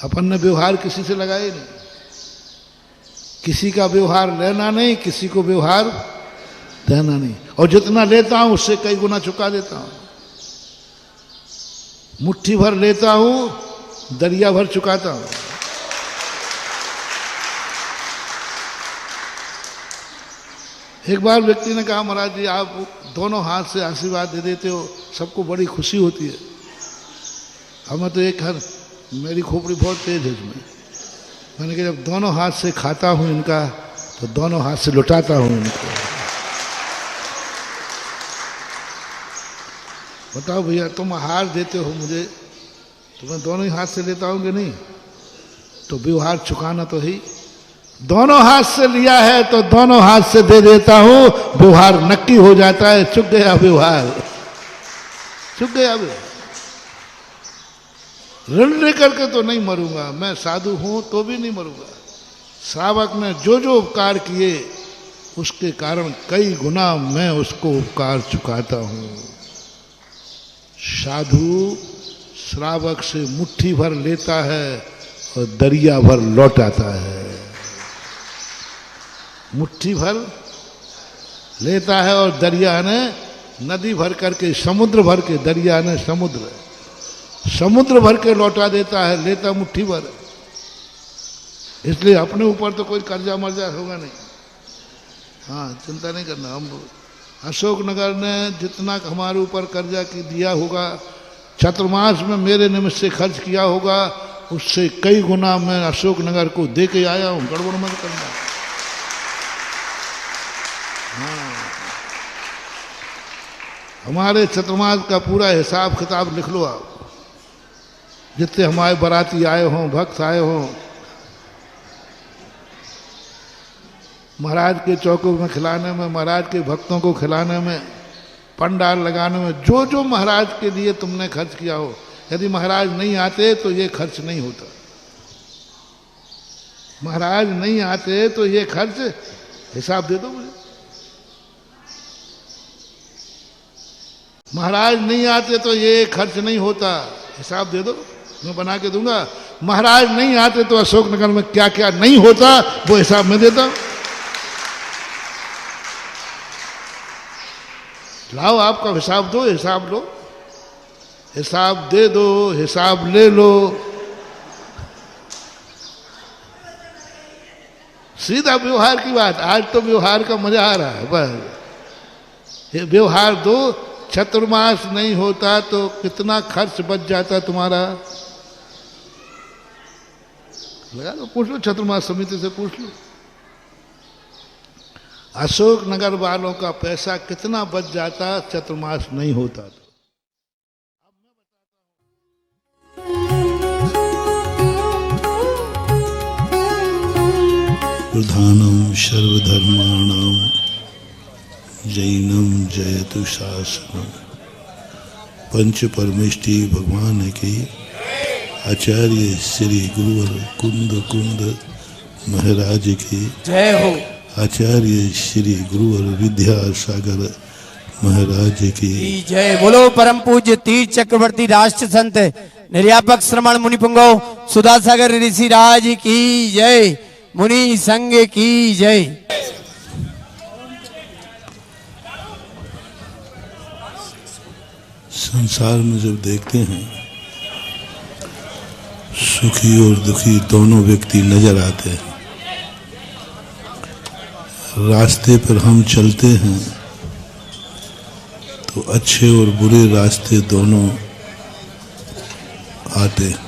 अपन ने व्यवहार किसी से लगाए नहीं। किसी का व्यवहार लेना नहीं, किसी को व्यवहार देना नहीं। और जितना लेता हूं उससे कई गुना चुका देता हूं। मुट्ठी भर लेता हूं, दरिया भर चुकाता हूं। एक बार व्यक्ति ने कहा, महाराज जी आप दोनों हाथ से आशीर्वाद दे देते हो, सबको बड़ी खुशी होती है। हमें तो एक हाथ, मेरी खोपड़ी बहुत तेज है इसमें। मैंने कहा जब दोनों हाथ से खाता हूं इनका तो दोनों हाथ से लुटाता हूं इनको। बताओ भैया, तुम आहार देते हो मुझे तो मैं दोनों ही हाथ से लेता हूँ कि नहीं? तो व्यवहार चुकाना तो है। दोनों हाथ से लिया है तो दोनों हाथ से दे देता हूं, व्यवहार नक्की हो जाता है। चुक गया व्यवहार, चुक गया व्यवहार। ऋण लेकर के तो नहीं मरूंगा, मैं साधु हूं तो भी नहीं मरूंगा। श्रावक ने जो जो उपकार किए उसके कारण कई गुना मैं उसको उपकार चुकाता हूं। साधु श्रावक से मुट्ठी भर लेता है और दरिया भर लौटाता है। मुट्ठी भर लेता है और दरिया ने नदी भर करके, समुद्र भर के, दरिया ने समुद्र भर के लौटा देता है, लेता मुट्ठी भर। इसलिए अपने ऊपर तो कोई कर्जा मर्जा होगा नहीं। हाँ, चिंता नहीं करना। हम अशोकनगर ने जितना हमारे ऊपर कर्जा की दिया होगा, चतुर्मास में मेरे निमित्त से खर्च किया होगा, उससे कई गुना मैं अशोकनगर को दे के आया हूं। गड़बड़ मत करना। हाँ, हमारे चतुर्मास का पूरा हिसाब किताब लिख लो आप। जितने हमारे बाराती आए हों, भक्त आए हों, महाराज के चौकों में खिलाने में, महाराज के भक्तों को खिलाने में, पंडाल लगाने में, जो जो महाराज के लिए तुमने खर्च किया हो, यदि महाराज नहीं आते तो ये खर्च नहीं होता। महाराज नहीं आते तो ये खर्च, हिसाब दे दो मुझे। महाराज नहीं आते तो ये खर्च नहीं होता, हिसाब दे दो, मैं बना के दूंगा। महाराज नहीं आते तो अशोकनगर में क्या क्या नहीं होता वो हिसाब मैं देता हूं। लाओ, आपका हिसाब दो, हिसाब लो, हिसाब दे दो, हिसाब ले लो। सीधा व्यवहार की बात। आज तो व्यवहार का मजा आ रहा है। बस व्यवहार दो। चतुर्मास नहीं होता तो कितना खर्च बच जाता तुम्हारा, लगा लो, पूछ लो, चतुर्मास समिति से पूछ लो। अशोकनगर वालों का पैसा कितना बच जाता चतुर्मास नहीं होता तो। प्रधानम सर्वधर्माणाम जैनम जयतु शासनम। पंच परमेष्टि भगवान की आचार्य श्री गुरुवर कुंद महाराज की जय हो। आचार्य श्री गुरुवर विद्यासागर महाराज की जय। बोलो परम पूज्य तीर्थ चक्रवर्ती राष्ट्र संत निर्यापक श्रमण मुनि पुंगव सुधासागर ऋषि राज की जय। मुनि संघ की जय। संसार में जब देखते हैं सुखी और दुखी दोनों व्यक्ति नजर आते हैं। रास्ते पर हम चलते हैं तो अच्छे और बुरे रास्ते दोनों आते हैं।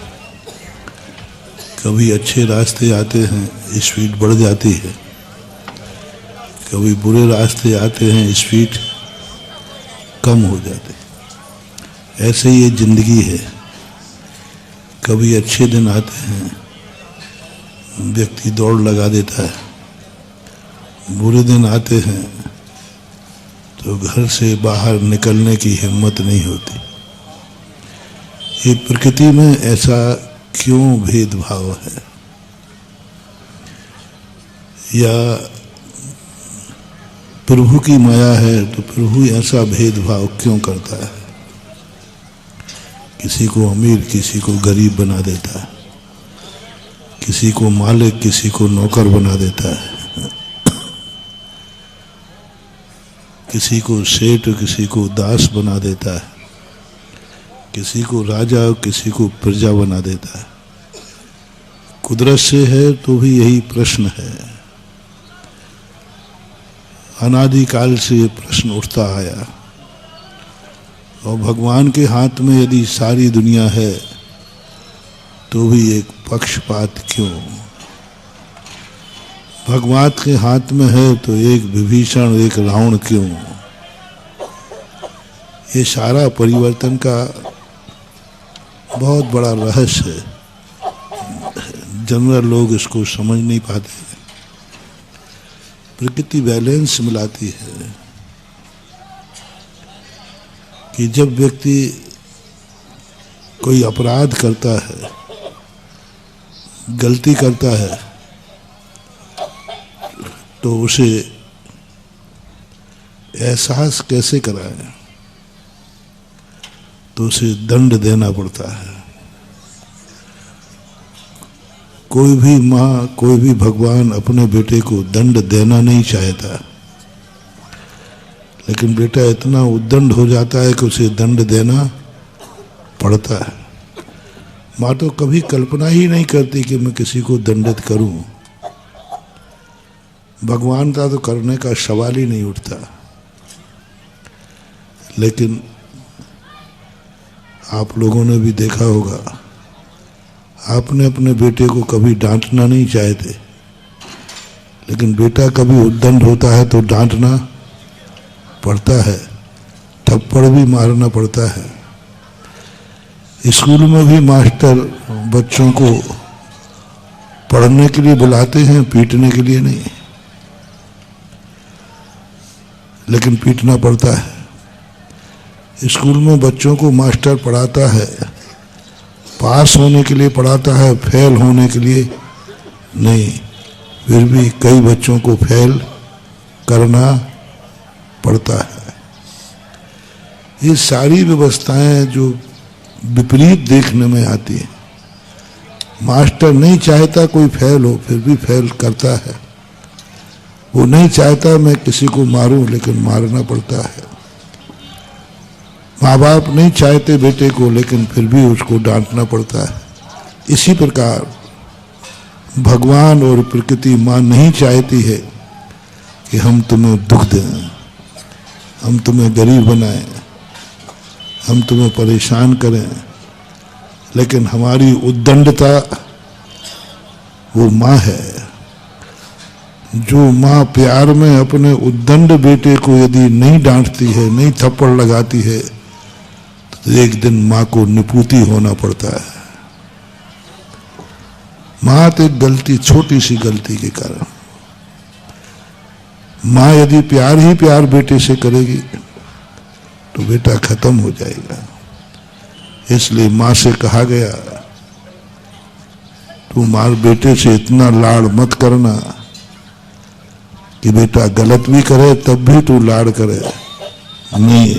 कभी अच्छे रास्ते आते हैं, स्पीड बढ़ जाती है। कभी बुरे रास्ते आते हैं, स्पीड कम हो जाती है। ऐसे ये जिंदगी है। कभी अच्छे दिन आते हैं, व्यक्ति दौड़ लगा देता है। बुरे दिन आते हैं तो घर से बाहर निकलने की हिम्मत नहीं होती। ये प्रकृति में ऐसा क्यों भेदभाव है? या प्रभु की माया है तो प्रभु ऐसा भेदभाव क्यों करता है? किसी को अमीर, किसी को गरीब बना देता है। किसी को मालिक, किसी को नौकर बना देता है। किसी को सेठ, किसी को दास बना देता है। किसी को राजा, किसी को प्रजा बना देता है। कुदरत से है तो भी यही प्रश्न है। अनादिकाल से ये प्रश्न उठता आया। और भगवान के हाथ में यदि सारी दुनिया है तो भी एक पक्षपात क्यों? भगवान के हाथ में है तो एक विभीषण, एक रावण क्यों? ये सारा परिवर्तन का बहुत बड़ा रहस्य है। जनरल लोग इसको समझ नहीं पाते। प्रकृति बैलेंस मिलाती है कि जब व्यक्ति कोई अपराध करता है, गलती करता है, तो उसे एहसास कैसे कराए, तो उसे दंड देना पड़ता है। कोई भी माँ, कोई भी भगवान अपने बेटे को दंड देना नहीं चाहता, लेकिन बेटा इतना उद्दंड हो जाता है कि उसे दंड देना पड़ता है। माँ तो कभी कल्पना ही नहीं करती कि मैं किसी को दंडित करूं। भगवान का तो करने का सवाल ही नहीं उठता। लेकिन आप लोगों ने भी देखा होगा, आपने अपने बेटे को कभी डांटना नहीं चाहते, लेकिन बेटा कभी उद्दंड होता है तो डांटना पड़ता है, थप्पड़ भी मारना पड़ता है। स्कूल में भी मास्टर बच्चों को पढ़ने के लिए बुलाते हैं, पीटने के लिए नहीं, लेकिन पीटना पड़ता है। स्कूल में बच्चों को मास्टर पढ़ाता है, पास होने के लिए पढ़ाता है, फेल होने के लिए नहीं। फिर भी कई बच्चों को फेल करना पड़ता है। ये सारी व्यवस्थाएं जो विपरीत देखने में आती है। मास्टर नहीं चाहता कोई फेल हो, फिर भी फेल करता है। वो नहीं चाहता मैं किसी को मारूं, लेकिन मारना पड़ता है। माँ बाप नहीं चाहते बेटे को, लेकिन फिर भी उसको डांटना पड़ता है। इसी प्रकार भगवान और प्रकृति माँ नहीं चाहती है कि हम तुम्हें दुख दें, हम तुम्हें गरीब बनाएं, हम तुम्हें परेशान करें, लेकिन हमारी उद्दंडता वो माँ है। जो माँ प्यार में अपने उद्दंड बेटे को यदि नहीं डांटती है, नहीं थप्पड़ लगाती है, तो एक दिन माँ को निपुती होना पड़ता है। माँ तो एक गलती, छोटी सी गलती के कारण, माँ यदि प्यार ही प्यार बेटे से करेगी तो बेटा खत्म हो जाएगा। इसलिए माँ से कहा गया, तू मार बेटे से इतना लाड़ मत करना कि बेटा गलत भी करे तब भी तू लाड़ करे। नहीं,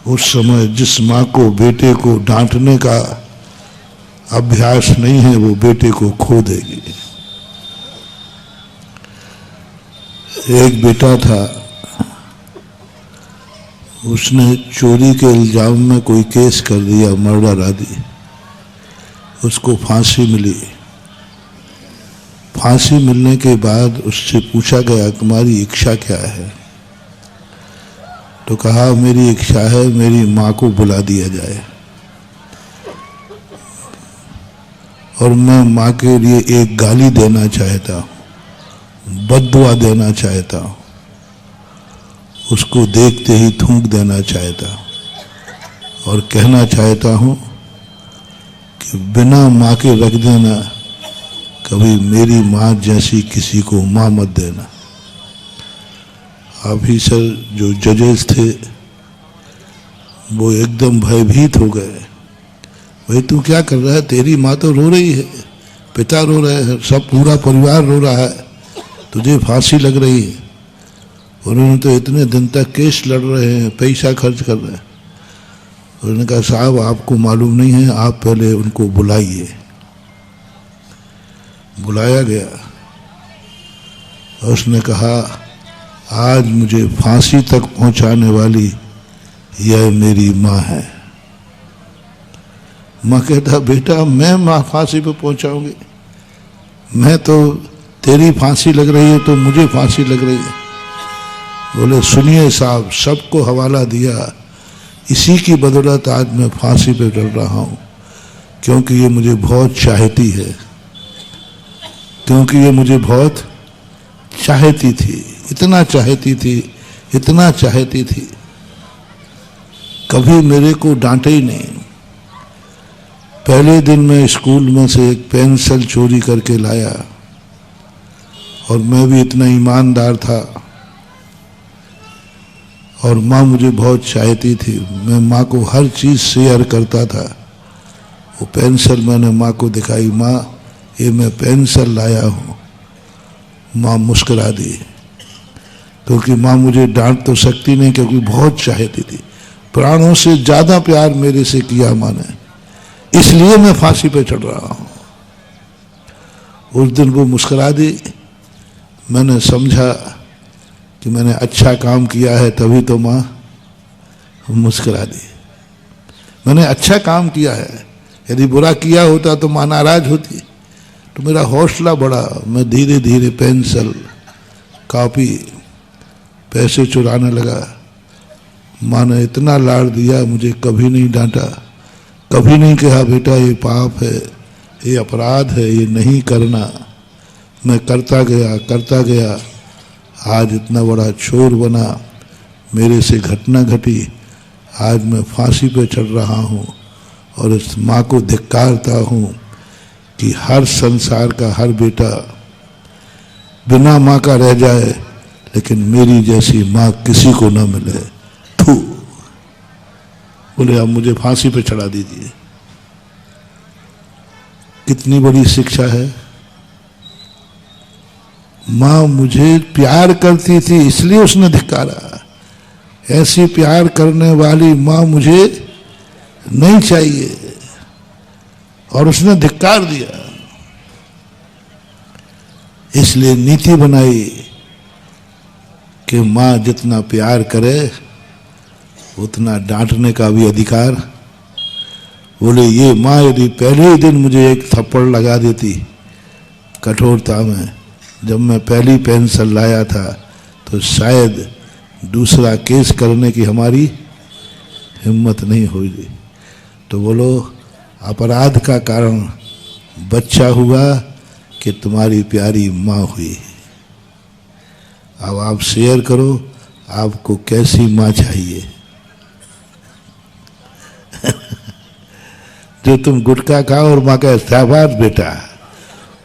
उस समय जिस माँ को बेटे को डांटने का अभ्यास नहीं है, वो बेटे को खो देगी। एक बेटा था, उसने चोरी के इल्जाम में कोई केस कर दिया, मर्डर आदि। उसको फांसी मिली। फांसी मिलने के बाद उससे पूछा गया, तुम्हारी इच्छा क्या है? तो कहा, मेरी इच्छा है मेरी माँ को बुला दिया जाए और मैं माँ के लिए एक गाली देना चाहता हूँ, बद्दुआ देना चाहता हूँ, उसको देखते ही थूक देना चाहता हूँ और कहना चाहता हूँ कि बिना माँ के रख देना, कभी मेरी माँ जैसी किसी को माँ मत देना। ऑफिसर जो जजेस थे वो एकदम भयभीत हो गए। भाई तू क्या कर रहा है? तेरी माँ तो रो रही है, पिता रो रहे हैं, सब पूरा परिवार रो रहा है, तुझे फांसी लग रही है। उन्होंने तो इतने दिन तक केस लड़ रहे हैं, पैसा खर्च कर रहे हैं। उन्होंने कहा, साहब आपको मालूम नहीं है, आप पहले उनको बुलाइए। बुलाया गया और उसने कहा, आज मुझे फांसी तक पहुंचाने वाली यह मेरी माँ है। माँ कहता, बेटा मैं माँ फांसी पे पहुंचाऊंगी? मैं तो, तेरी फांसी लग रही है तो मुझे फांसी लग रही है। बोले, सुनिए साहब, सबको हवाला दिया, इसी की बदौलत आज मैं फांसी पे चल रहा हूँ, क्योंकि ये मुझे बहुत चाहती है, क्योंकि ये मुझे बहुत चाहती थी, इतना चाहती थी, इतना चाहती थी कभी मेरे को डांटे ही नहीं। पहले दिन मैं स्कूल में से एक पेंसिल चोरी करके लाया, और मैं भी इतना ईमानदार था, और माँ मुझे बहुत चाहती थी। मैं माँ को हर चीज़ शेयर करता था। वो पेंसिल मैंने माँ को दिखाई, माँ ये मैं पेंसिल लाया हूँ। माँ मुस्कुरा दी, क्योंकि माँ मुझे डांट तो सकती नहीं, क्योंकि बहुत चाहती थी। प्राणों से ज़्यादा प्यार मेरे से किया माँ ने, इसलिए मैं फांसी पे चढ़ रहा हूँ। उस दिन वो मुस्कुरा दी। मैंने समझा कि मैंने अच्छा काम किया है, तभी तो माँ मुस्कुरा दी। मैंने अच्छा काम किया है, यदि बुरा किया होता तो माँ नाराज होती। तो मेरा हौसला बढ़ा। मैं धीरे धीरे पेंसिल, कॉपी, पैसे चुराने लगा। माँ ने इतना लाड़ दिया, मुझे कभी नहीं डांटा, कभी नहीं कहा बेटा ये पाप है, ये अपराध है, ये नहीं करना। मैं करता गया। आज इतना बड़ा चोर बना, मेरे से घटना घटी। आज मैं फांसी पे चढ़ रहा हूँ, और इस माँ को धिक्कारता हूँ कि हर संसार का हर बेटा बिना माँ का रह जाए, लेकिन मेरी जैसी माँ किसी को ना मिले। थू। बोले अब मुझे फांसी पे चढ़ा दीजिए। कितनी बड़ी शिक्षा है। माँ मुझे प्यार करती थी, इसलिए उसने धिक्कारा। ऐसी प्यार करने वाली माँ मुझे नहीं चाहिए, और उसने धिक्कार दिया। इसलिए नीति बनाई कि माँ जितना प्यार करे उतना डांटने का भी अधिकार। बोले ये माँ यदि पहले ही दिन मुझे एक थप्पड़ लगा देती कठोरता में, जब मैं पहली पेंसिल लाया था, तो शायद दूसरा केस करने की हमारी हिम्मत नहीं हुई। तो बोलो अपराध का कारण बच्चा हुआ कि तुम्हारी प्यारी माँ हुई। अब आप शेयर करो, आपको कैसी माँ चाहिए। जो तुम गुटखा खाओ और माँ का शाबाश बेटा,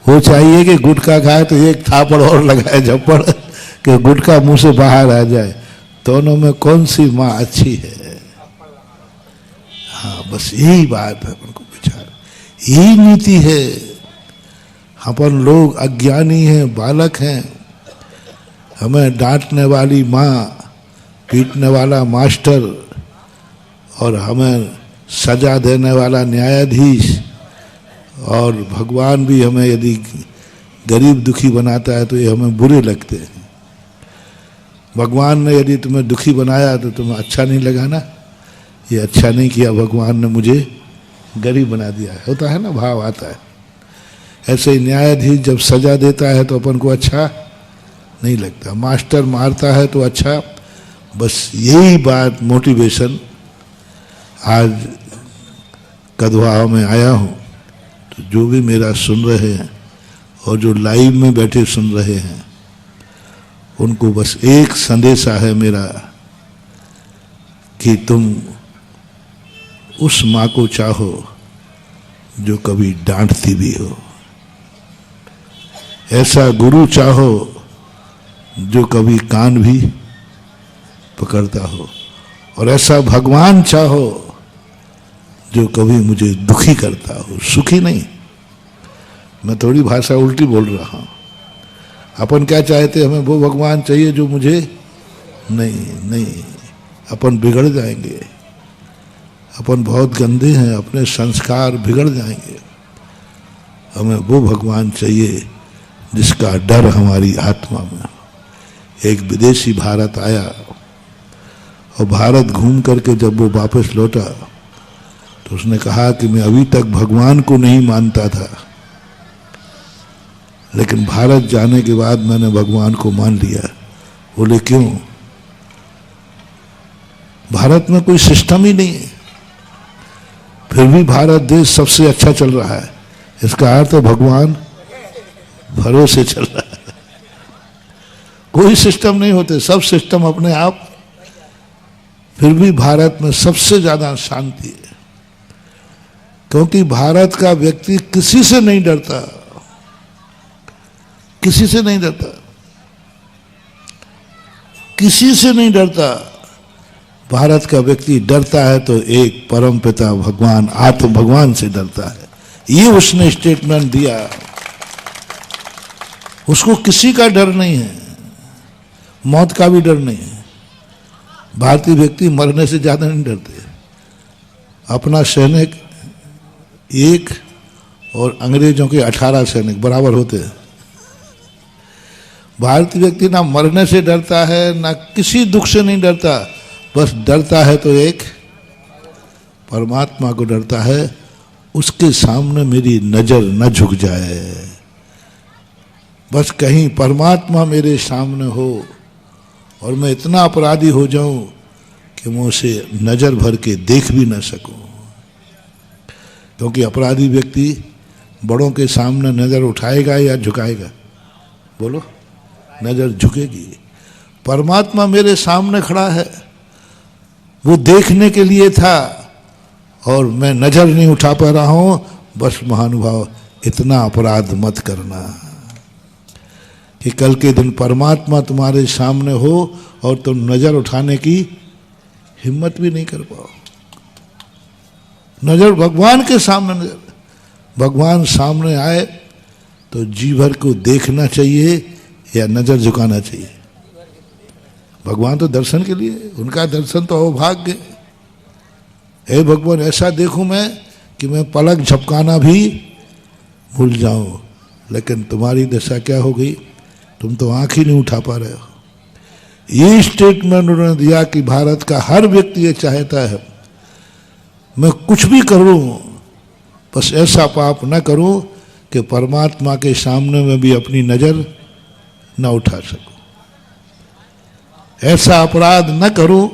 वो चाहिए कि गुटखा खाए तो एक थापड़ और लगाए झप्पड़ कि गुटखा मुंह से बाहर आ जाए। दोनों में कौन सी माँ अच्छी है? हाँ, बस यही बात है। अपन को विचार, यही नीति है। अपन लोग अज्ञानी हैं, बालक हैं। हमें डांटने वाली माँ, पीटने वाला मास्टर, और हमें सजा देने वाला न्यायाधीश, और भगवान भी हमें यदि गरीब दुखी बनाता है तो ये हमें बुरे लगते हैं। भगवान ने यदि तुम्हें दुखी बनाया तो तुम्हें अच्छा नहीं लगा ना, ये अच्छा नहीं किया, भगवान ने मुझे गरीब बना दिया। होता है ना, भाव आता है। ऐसे ही न्यायाधीश जब सजा देता है तो अपन को अच्छा नहीं लगता, मास्टर मारता है तो अच्छा। बस यही बात मोटिवेशन। आज कदवा में आया हूँ, तो जो भी मेरा सुन रहे हैं और जो लाइव में बैठे सुन रहे हैं, उनको बस एक संदेशा है मेरा कि तुम उस माँ को चाहो जो कभी डांटती भी हो, ऐसा गुरु चाहो जो कभी कान भी पकड़ता हो, और ऐसा भगवान चाहो जो कभी मुझे दुखी करता हो, सुखी नहीं। मैं थोड़ी भाषा उल्टी बोल रहा हूँ। अपन क्या चाहते, हमें वो भगवान चाहिए जो मुझे नहीं, अपन बिगड़ जाएंगे। अपन बहुत गंदे हैं, अपने संस्कार बिगड़ जाएंगे। हमें वो भगवान चाहिए जिसका डर हमारी आत्मा में। एक विदेशी भारत आया, और भारत घूम करके जब वो वापस लौटा तो उसने कहा कि मैं अभी तक भगवान को नहीं मानता था, लेकिन भारत जाने के बाद मैंने भगवान को मान लिया। बोले क्यों? भारत में कोई सिस्टम ही नहीं है, फिर भी भारत देश सबसे अच्छा चल रहा है। इसका अर्थ है भगवान भरोसे चल रहा है। कोई सिस्टम नहीं होते, सब सिस्टम अपने आप फिर भी भारत में सबसे ज्यादा शांति है, क्योंकि भारत का व्यक्ति किसी से नहीं डरता, किसी से नहीं डरता, किसी से नहीं डरता। भारत का व्यक्ति डरता है तो एक परम पिता भगवान आत्म भगवान से डरता है। ये उसने स्टेटमेंट दिया। उसको किसी का डर नहीं है, मौत का भी डर नहीं है। भारतीय व्यक्ति मरने से ज्यादा नहीं डरते। अपना सैनिक एक और अंग्रेजों के 18 सैनिक बराबर होते हैं। भारतीय व्यक्ति ना मरने से डरता है, ना किसी दुख से नहीं डरता, बस डरता है तो एक परमात्मा को डरता है, उसके सामने मेरी नजर न झुक जाए। बस कहीं परमात्मा मेरे सामने हो और मैं इतना अपराधी हो जाऊं कि मैं उसे नजर भर के देख भी न सकूं। क्योंकि अपराधी व्यक्ति बड़ों के सामने नजर उठाएगा या झुकाएगा? बोलो, नजर झुकेगी। परमात्मा मेरे सामने खड़ा है, वो देखने के लिए था और मैं नजर नहीं उठा पा रहा हूं। बस महानुभाव, इतना अपराध मत करना कि कल के दिन परमात्मा तुम्हारे सामने हो और तुम नजर उठाने की हिम्मत भी नहीं कर पाओ। नजर भगवान के सामने, नजर भगवान सामने आए तो जी भर को देखना चाहिए या नजर झुकाना चाहिए? भगवान तो दर्शन के लिए, उनका दर्शन तो अवभाग्य। हे भगवान, ऐसा देखूं मैं कि मैं पलक झपकाना भी भूल जाऊं। लेकिन तुम्हारी दशा क्या हो गई? तुम तो आंख ही नहीं उठा पा रहे हो। ये स्टेटमेंट उन्होंने दिया कि भारत का हर व्यक्ति ये चाहता है मैं कुछ भी करूं, बस ऐसा पाप न करूं कि परमात्मा के सामने मैं भी अपनी नजर न उठा सकूं। ऐसा अपराध न करूं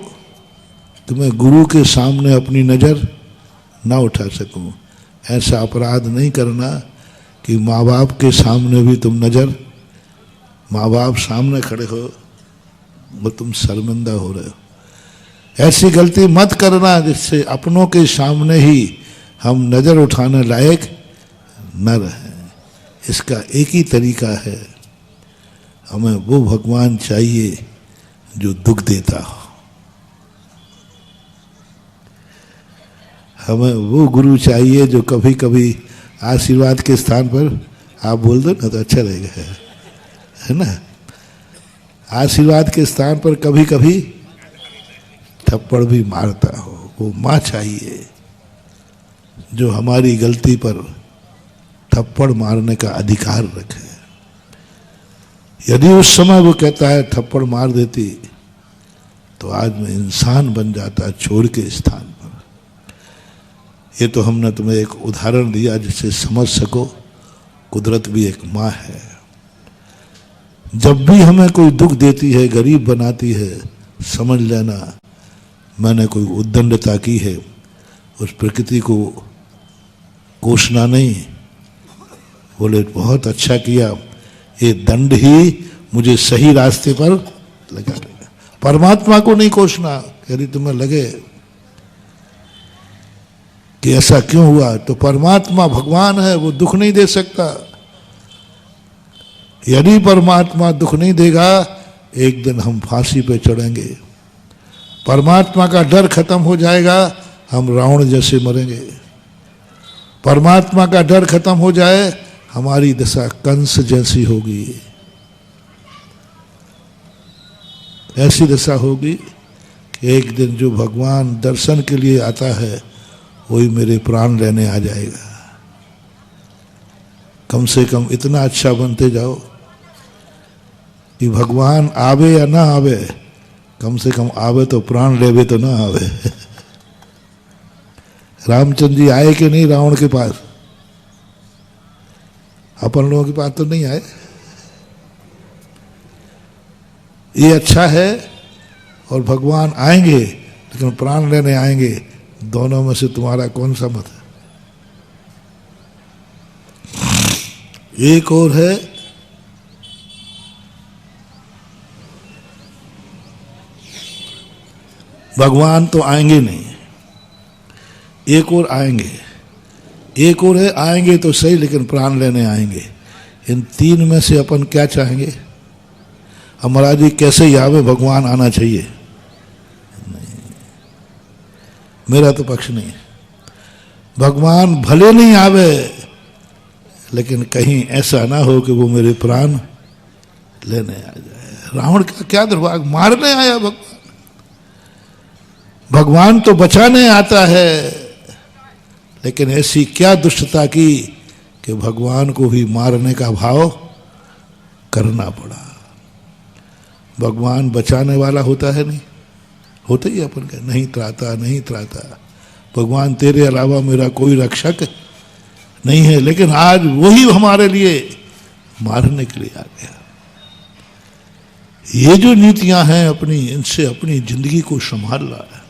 कि मैं गुरु के सामने अपनी नजर न उठा सकूं। ऐसा अपराध नहीं करना कि माँ बाप के सामने भी तुम नजर, माँ बाप सामने खड़े हो वो तुम शर्मिंदा हो रहे हो। ऐसी गलती मत करना जिससे अपनों के सामने ही हम नजर उठाने लायक न रहें। इसका एक ही तरीका है, हमें वो भगवान चाहिए जो दुख देता हो, हमें वो गुरु चाहिए जो कभी कभी आशीर्वाद के स्थान पर, आप बोल दो ना तो अच्छा रहेगा, है ना, आशीर्वाद के स्थान पर कभी कभी थप्पड़ भी मारता हो। वो माँ चाहिए जो हमारी गलती पर थप्पड़ मारने का अधिकार रखे। यदि उस समय वो कहता है थप्पड़ मार देती तो आज मैं इंसान बन जाता छोड़ के स्थान पर। ये तो हमने तुम्हें एक उदाहरण दिया जिससे समझ सको कुदरत भी एक माँ है। जब भी हमें कोई दुख देती है, गरीब बनाती है, समझ लेना मैंने कोई उद्दंडता की है। उस प्रकृति को कोसना नहीं, बोले बहुत अच्छा किया, ये दंड ही मुझे सही रास्ते पर लगा देगा। परमात्मा को नहीं कोसना। यदि तुम्हें लगे कि ऐसा क्यों हुआ, तो परमात्मा भगवान है, वो दुख नहीं दे सकता। यदि परमात्मा दुख नहीं देगा, एक दिन हम फांसी पे चढ़ेंगे। परमात्मा का डर खत्म हो जाएगा, हम रावण जैसे मरेंगे। परमात्मा का डर खत्म हो जाए, हमारी दशा कंस जैसी होगी। ऐसी दशा होगी कि एक दिन जो भगवान दर्शन के लिए आता है वही मेरे प्राण लेने आ जाएगा। कम से कम इतना अच्छा बनते जाओ कि भगवान आवे या ना आवे, कम से कम आवे तो प्राण लेवे तो ना आवे। रामचंद्र जी आए कि नहीं रावण के पास? अपन लोगों के पास तो नहीं आए। ये अच्छा है, और भगवान आएंगे लेकिन प्राण लेने आएंगे। दोनों में से तुम्हारा कौन सा मत है? एक और है, भगवान तो आएंगे नहीं, एक और आएंगे, एक और है आएंगे तो सही, लेकिन प्राण लेने आएंगे। इन तीन में से अपन क्या चाहेंगे? अब महाराज जी कैसे यावे भगवान आना चाहिए? नहीं, मेरा तो पक्ष नहीं। भगवान भले नहीं आवे, लेकिन कहीं ऐसा ना हो कि वो मेरे प्राण लेने आ जाए। रावण का क्या दुर्भाग्य, मारने आया भगवान। भगवान तो बचाने आता है, लेकिन ऐसी क्या दुष्टता की कि भगवान को भी मारने का भाव करना पड़ा। भगवान बचाने वाला होता है नहीं, होता ही अपन का नहीं त्राता, नहीं त्राता। भगवान तेरे अलावा मेरा कोई रक्षक नहीं है, लेकिन आज वही हमारे लिए मारने के लिए आ गया। ये जो नीतियां हैं अपनी, इनसे अपनी जिंदगी को संभाल रहा है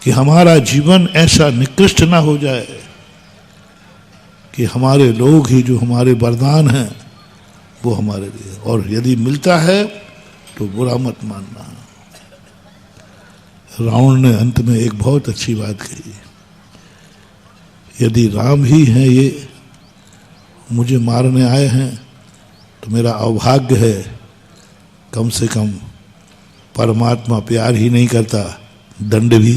कि हमारा जीवन ऐसा निकृष्ट ना हो जाए कि हमारे लोग ही जो हमारे वरदान हैं वो हमारे लिए, और यदि मिलता है तो बुरा मत मानना। रावण ने अंत में एक बहुत अच्छी बात कही, यदि राम ही हैं ये मुझे मारने आए हैं तो मेरा अभाग्य है, कम से कम परमात्मा प्यार ही नहीं करता, दंड भी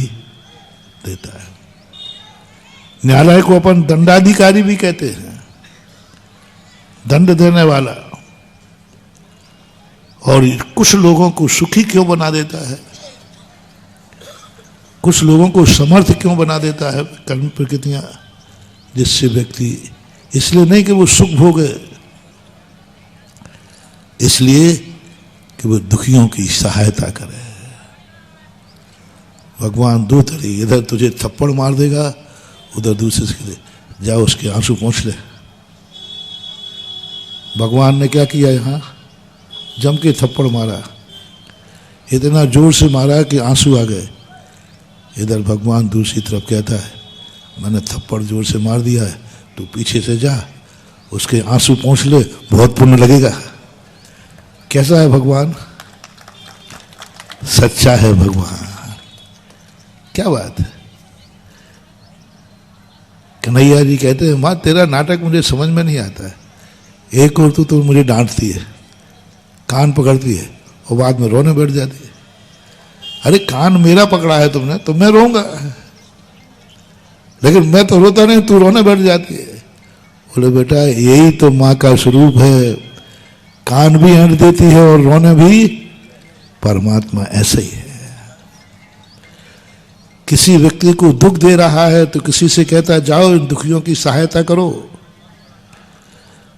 देता है। न्यायालय को अपन दंडाधिकारी भी कहते हैं, दंड देने वाला। और कुछ लोगों को सुखी क्यों बना देता है, कुछ लोगों को समर्थ क्यों बना देता है कर्म प्रकृतियां, जिससे व्यक्ति, इसलिए नहीं कि वो सुख भोगे, इसलिए कि वो दुखियों की सहायता करे। भगवान दो तरीके, इधर तुझे थप्पड़ मार देगा, उधर दूसरे से जाओ उसके आंसू पोंछ ले। भगवान ने क्या किया, यहां जम के थप्पड़ मारा, इतना जोर से मारा कि आंसू आ गए। इधर भगवान दूसरी तरफ कहता है, मैंने थप्पड़ जोर से मार दिया है, तू पीछे से जा, उसके आंसू पोंछ ले, बहुत पुण्य लगेगा। कैसा है भगवान? सच्चा है भगवान। क्या बात है। कन्हैया जी कहते हैं, माँ तेरा नाटक मुझे समझ में नहीं आता है। एक और तो मुझे डांटती है, कान पकड़ती है और बाद में रोने बैठ जाती है। अरे कान मेरा पकड़ा है तुमने तो मैं रोऊंगा, लेकिन मैं तो रोता नहीं, तू रोने बैठ जाती है। बोले बेटा यही तो माँ का स्वरूप है, कान भी हट देती है और रोने भी। परमात्मा ऐसा ही है। किसी व्यक्ति को दुख दे रहा है तो किसी से कहता है जाओ इन दुखियों की सहायता करो।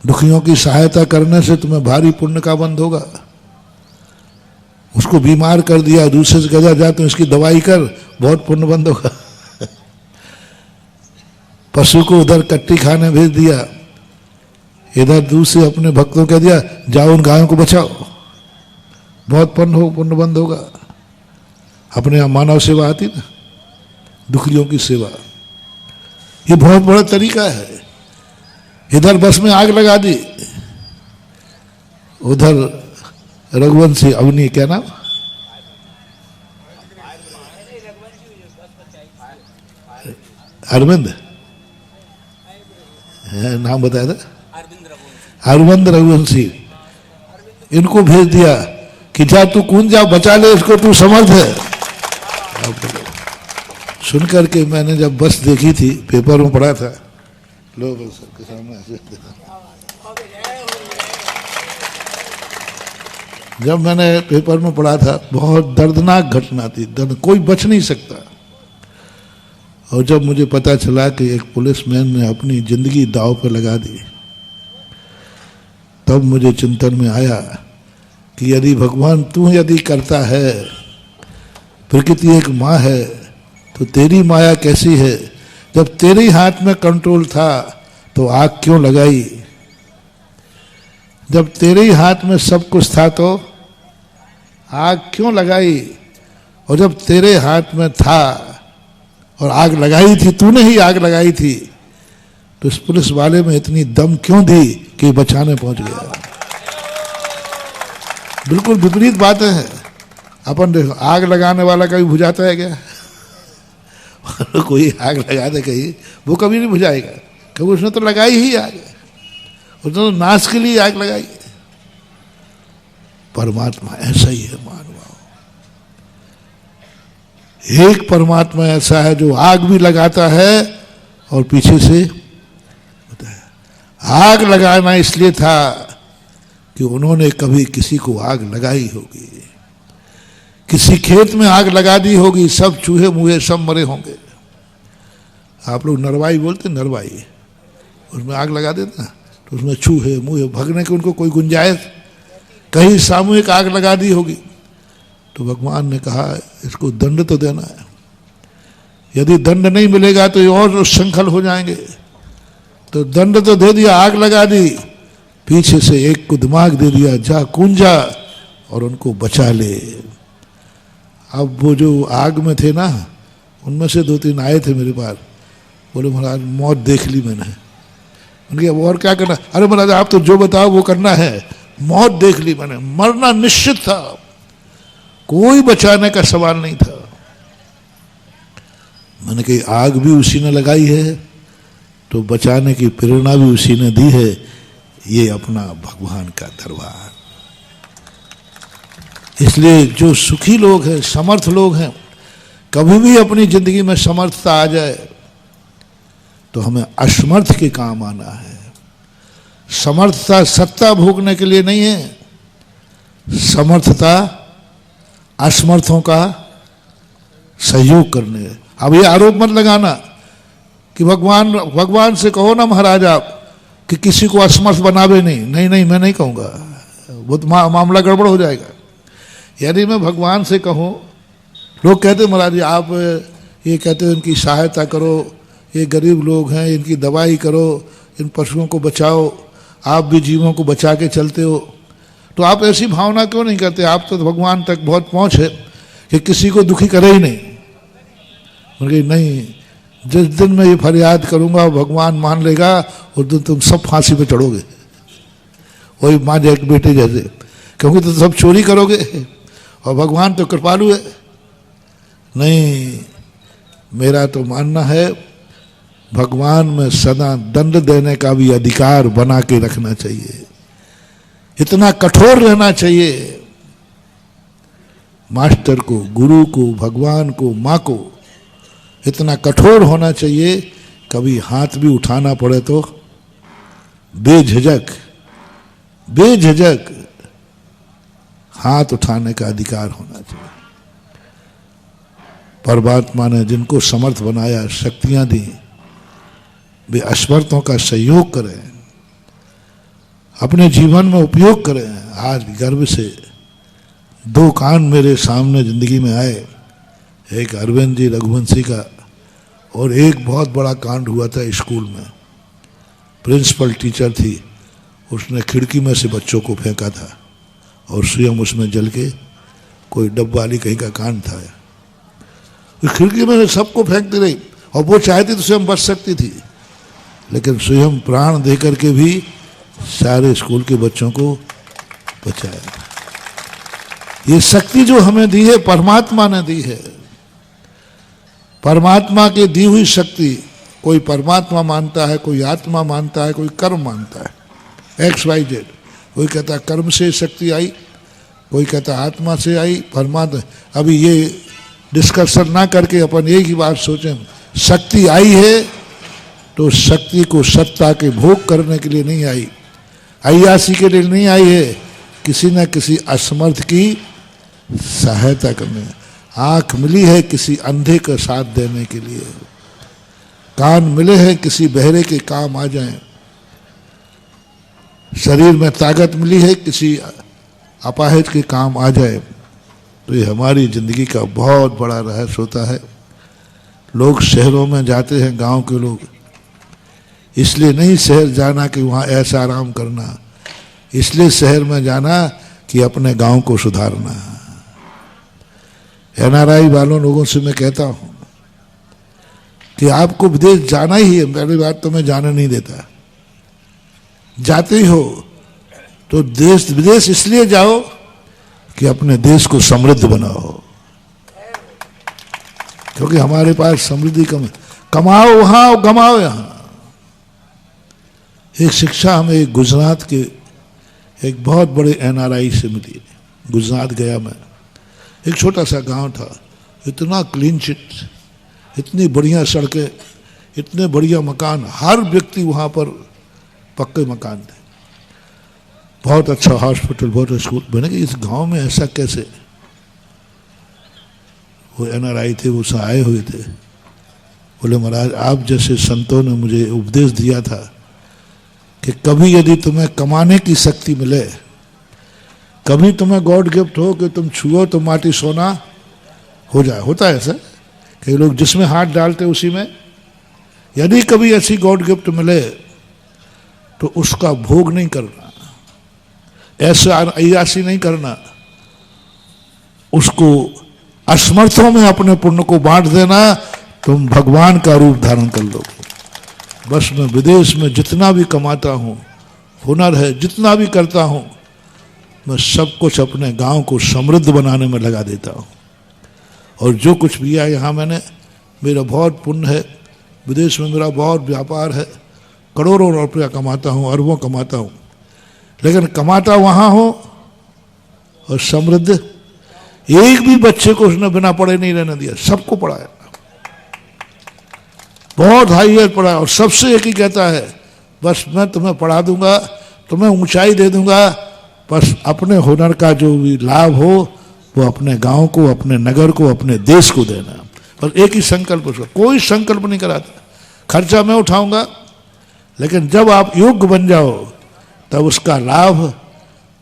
दुखियों की सहायता करने से तुम्हें भारी पुण्य का बंध होगा। उसको बीमार कर दिया, दूसरे से कहता जा तुम इसकी दवाई कर, बहुत पुण्य बंद होगा। पशु को उधर कट्टी खाने भेज दिया, इधर दूसरे अपने भक्तों कह दिया जाओ उन गायों को बचाओ, बहुत पुण्य बंद होगा। अपने यहाँ मानव सेवा आती ना, दुखियों की सेवा, ये बहुत बड़ा तरीका है। इधर बस में आग लगा दी, उधर रघुवंशी अवनी, क्या नाम, अरविंद नाम बताया था, अरविंद रघुवंशी, इनको भेज दिया कि जा तू कूद जा, बचा ले इसको, तू समर्थ है। सुन करके मैंने जब बस देखी थी, पेपर में पढ़ा था, लो बस के सामने जब मैंने पेपर में पढ़ा था, बहुत दर्दनाक घटना थी, दर्द कोई बच नहीं सकता। और जब मुझे पता चला कि एक पुलिसमैन ने अपनी जिंदगी दांव पर लगा दी, तब मुझे चिंतन में आया कि यदि भगवान तू यदि करता है, प्रकृति एक माँ है, तो तेरी माया कैसी है। जब तेरे हाथ में कंट्रोल था तो आग क्यों लगाई, जब तेरे ही हाथ में सब कुछ था तो आग क्यों लगाई, और जब तेरे हाथ में था और आग लगाई थी, तूने ही आग लगाई थी, तो इस पुलिस वाले में इतनी दम क्यों दी कि बचाने पहुंच गया। बिल्कुल विपरीत बातें हैं। अपन देखो आग लगाने वाला कभी बुझाता है क्या? कोई आग लगा दे कहीं, वो कभी नहीं बुझाएगा, कभी उसने तो लगाई ही आग, उसने तो नाश के लिए आग लगाई। परमात्मा ऐसा ही है मानव, एक परमात्मा ऐसा है जो आग भी लगाता है और पीछे से होता है। आग लगाना इसलिए था कि उन्होंने कभी किसी को आग लगाई होगी, किसी खेत में आग लगा दी होगी, सब चूहे मुहे सब मरे होंगे। आप लोग नरवाई बोलते, नरवाई, उसमें आग लगा देते ना तो उसमें चूहे मुहे भगने की उनको कोई गुंजाइश, कहीं सामूहिक आग लगा दी होगी। तो भगवान ने कहा इसको दंड तो देना है, यदि दंड नहीं मिलेगा तो ये और संखल हो जाएंगे, तो दंड तो दे दिया, आग लगा दी, पीछे से एक को दिमाग दे दिया, जा कुंजा और उनको बचा ले। अब वो जो आग में थे ना, उनमें से 2-3 आए थे मेरे पास, बोले महाराज मौत देख ली मैंने। उनके और क्या करना? अरे महाराज आप तो जो बताओ वो करना है, मौत देख ली मैंने, मरना निश्चित था, कोई बचाने का सवाल नहीं था। मैंने कही आग भी उसी ने लगाई है तो बचाने की प्रेरणा भी उसी ने दी है, ये अपना भगवान का दरबार। इसलिए जो सुखी लोग हैं, समर्थ लोग हैं, कभी भी अपनी जिंदगी में समर्थता आ जाए तो हमें असमर्थ के काम आना है। समर्थता सत्ता भोगने के लिए नहीं है, समर्थता असमर्थों का सहयोग करने है। अब ये आरोप मत लगाना कि भगवान से कहो ना महाराज आप कि किसी को असमर्थ बनावे नहीं। नहीं नहीं, मैं नहीं कहूँगा, वो तो मामला गड़बड़ हो जाएगा। यदि मैं भगवान से कहूँ, लोग कहते महाराज जी आप ये कहते हो इनकी सहायता करो, ये गरीब लोग हैं, इनकी दवाई करो, इन पशुओं को बचाओ, आप भी जीवों को बचा के चलते हो, तो आप ऐसी भावना क्यों नहीं करते? आप तो भगवान तक बहुत पहुँच है कि किसी को दुखी करे ही नहीं। उनके नहीं, जिस दिन मैं ये फरियाद करूँगा भगवान मान लेगा, उस दिन तुम सब फांसी पे चढ़ोगे, वही माँ जैक बेटे जैसे, क्योंकि तुम सब चोरी करोगे और भगवान तो कृपालु है। नहीं, मेरा तो मानना है भगवान में सदा दंड देने का भी अधिकार बना के रखना चाहिए, इतना कठोर रहना चाहिए। मास्टर को, गुरु को, भगवान को, माँ को इतना कठोर होना चाहिए, कभी हाथ भी उठाना पड़े तो बेझिझक हाथ उठाने का अधिकार होना चाहिए। परमात्मा ने जिनको समर्थ बनाया, शक्तियां दी, वे असमर्थों का सहयोग करें, अपने जीवन में उपयोग करें। आज गर्व से 2 कांड मेरे सामने जिंदगी में आए, एक अरविंद जी रघुवंशी का और एक बहुत बड़ा कांड हुआ था स्कूल में। प्रिंसिपल टीचर थी, उसने खिड़की में से बच्चों को फेंका था और स्वयं उसमें जल के कोई डब्बा वाली कहीं का कांड था। उस खिड़की में सबको फेंकती रही और वो चाहती तो स्वयं बच सकती थी, लेकिन स्वयं प्राण दे करके भी सारे स्कूल के बच्चों को बचाया। ये शक्ति जो हमें दी है परमात्मा ने दी है। परमात्मा की दी हुई शक्ति, कोई परमात्मा मानता है, कोई आत्मा मानता है, कोई कर्म मानता है, XYZ। कोई कहता है कर्म से शक्ति आई, कोई कहता है आत्मा से आई, परमात्मा। अभी ये डिस्कशन ना करके अपन एक ही बात सोचें, शक्ति आई है तो शक्ति को सत्ता के भोग करने के लिए नहीं आई, अय्यासी के लिए नहीं आई है, किसी न किसी असमर्थ की सहायता करने। आंख मिली है किसी अंधे का साथ देने के लिए, कान मिले हैं किसी बहरे के काम आ जाएं, शरीर में ताकत मिली है किसी अपाहिज के काम आ जाए। तो ये हमारी जिंदगी का बहुत बड़ा रहस्य होता है। लोग शहरों में जाते हैं, गांव के लोग, इसलिए नहीं शहर जाना कि वहाँ ऐसा आराम करना, इसलिए शहर में जाना कि अपने गांव को सुधारना। NRI वालों लोगों से मैं कहता हूँ कि आपको विदेश जाना ही है, पहली बात तो मैं जाने नहीं देता, जाते ही हो तो देश विदेश इसलिए जाओ कि अपने देश को समृद्ध बनाओ, क्योंकि हमारे पास समृद्धि कम है। कमाओ वहां और गमाओ यहां। एक शिक्षा हमें एक गुजरात के एक बहुत बड़े एनआरआई से मिली। गुजरात गया मैं, एक छोटा सा गांव था, इतना क्लीन चिट, इतनी बढ़िया सड़कें, इतने बढ़िया मकान, हर व्यक्ति वहाँ पर पक्के मकान थे, बहुत अच्छा हॉस्पिटल, बहुत अच्छा स्कूल। मैंने कहा इस गांव में ऐसा कैसे? वो एनआरआई थे, वो सब आए हुए थे, बोले महाराज आप जैसे संतों ने मुझे उपदेश दिया था कि कभी यदि तुम्हें कमाने की शक्ति मिले, कभी तुम्हें गॉड गिफ्ट हो कि तुम छुओ तो माटी सोना हो जाए। होता है ऐसा, कई लोग जिसमें हाथ डालते उसी में, यदि कभी ऐसी गॉड गिफ्ट मिले तो उसका भोग नहीं करना, ऐसा अय्यासी नहीं करना, उसको असमर्थों में अपने पुण्य को बांट देना, तुम भगवान का रूप धारण कर लोगे। बस मैं विदेश में जितना भी कमाता हूँ, हुनर है जितना भी करता हूँ, मैं सब कुछ अपने गांव को समृद्ध बनाने में लगा देता हूँ। और जो कुछ भी है यहाँ मैंने, मेरा बहुत पुण्य है, विदेश में मेरा बहुत व्यापार है, करोड़ों रुपया कमाता हूँ, अरबों कमाता हूँ, लेकिन कमाता वहाँ हो और समृद्ध, एक भी बच्चे को उसने बिना पढ़े नहीं रहने दिया, सबको पढ़ाया, बहुत हाईयर पढ़ाया। और सबसे एक ही कहता है, बस मैं तुम्हें पढ़ा दूंगा, तुम्हें ऊंचाई दे दूंगा, बस अपने हुनर का जो भी लाभ हो वो अपने गांव को, अपने नगर को, अपने देश को देना। बस एक ही संकल्प उसका, कोई संकल्प नहीं कराता, खर्चा मैं उठाऊंगा, लेकिन जब आप योग्य बन जाओ तब उसका लाभ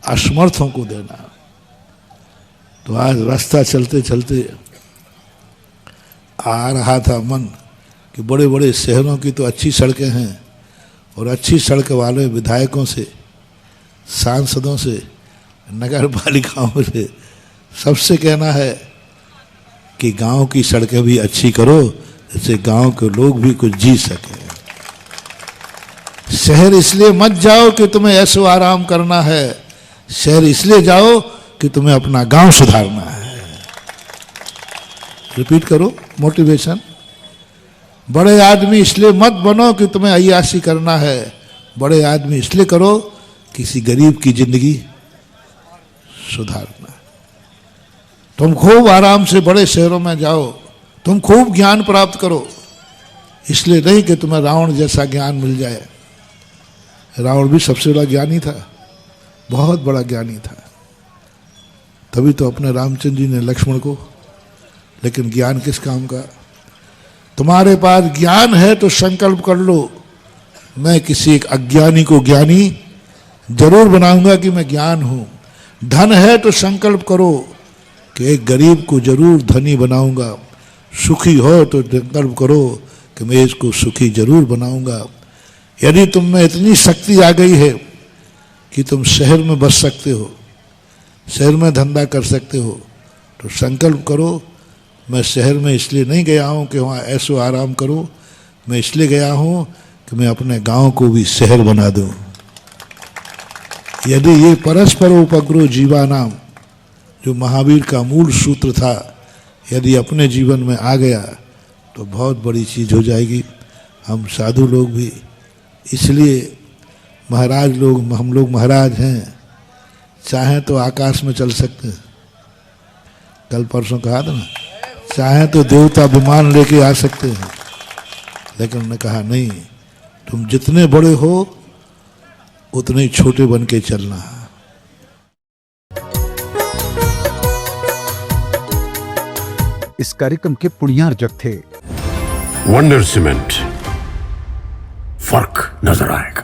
असमर्थों को देना। तो आज रास्ता चलते चलते आ रहा था मन कि बड़े बड़े शहरों की तो अच्छी सड़कें हैं, और अच्छी सड़क वाले विधायकों से, सांसदों से, नगर पालिकाओं से सबसे कहना है कि गांव की सड़कें भी अच्छी करो, जिससे गांव के लोग भी कुछ जी सके। शहर इसलिए मत जाओ कि तुम्हें ऐशो आराम करना है, शहर इसलिए जाओ कि तुम्हें अपना गांव सुधारना है। रिपीट करो मोटिवेशन। बड़े आदमी इसलिए मत बनो कि तुम्हें अय्याशी करना है, बड़े आदमी इसलिए करो किसी गरीब की जिंदगी सुधारना। तुम खूब आराम से बड़े शहरों में जाओ, तुम खूब ज्ञान प्राप्त करो, इसलिए नहीं कि तुम्हें रावण जैसा ज्ञान मिल जाए। रावण भी सबसे बड़ा ज्ञानी था, बहुत बड़ा ज्ञानी था, तभी तो अपने रामचंद्र जी ने लक्ष्मण को, लेकिन ज्ञान किस काम का? तुम्हारे पास ज्ञान है तो संकल्प कर लो, मैं किसी एक अज्ञानी को ज्ञानी जरूर बनाऊंगा कि मैं ज्ञान हूं। धन है तो संकल्प करो कि एक गरीब को जरूर धनी बनाऊंगा। सुखी हो तो संकल्प करो कि मैं इसको सुखी जरूर बनाऊंगा। यदि तुम में इतनी शक्ति आ गई है कि तुम शहर में बस सकते हो, शहर में धंधा कर सकते हो, तो संकल्प करो, मैं शहर में इसलिए नहीं गया हूं कि वहाँ ऐसो आराम करूं, मैं इसलिए गया हूं कि मैं अपने गांव को भी शहर बना दूं। यदि ये परस्पर उपग्रह जीवानाम जो महावीर का मूल सूत्र था, यदि अपने जीवन में आ गया तो बहुत बड़ी चीज़ हो जाएगी। हम साधु लोग भी इसलिए महाराज लोग, हम लोग महाराज हैं, चाहें तो आकाश में चल सकते हैं, कल परसों कहा था ना, चाहें तो देवता विमान लेके आ सकते हैं, लेकिन उन्होंने कहा नहीं, तुम जितने बड़े हो उतने ही छोटे बन के चलना। इस कार्यक्रम के पुण्यार्जक थे वंडर सीमेंट, फर्क नजर आएगा।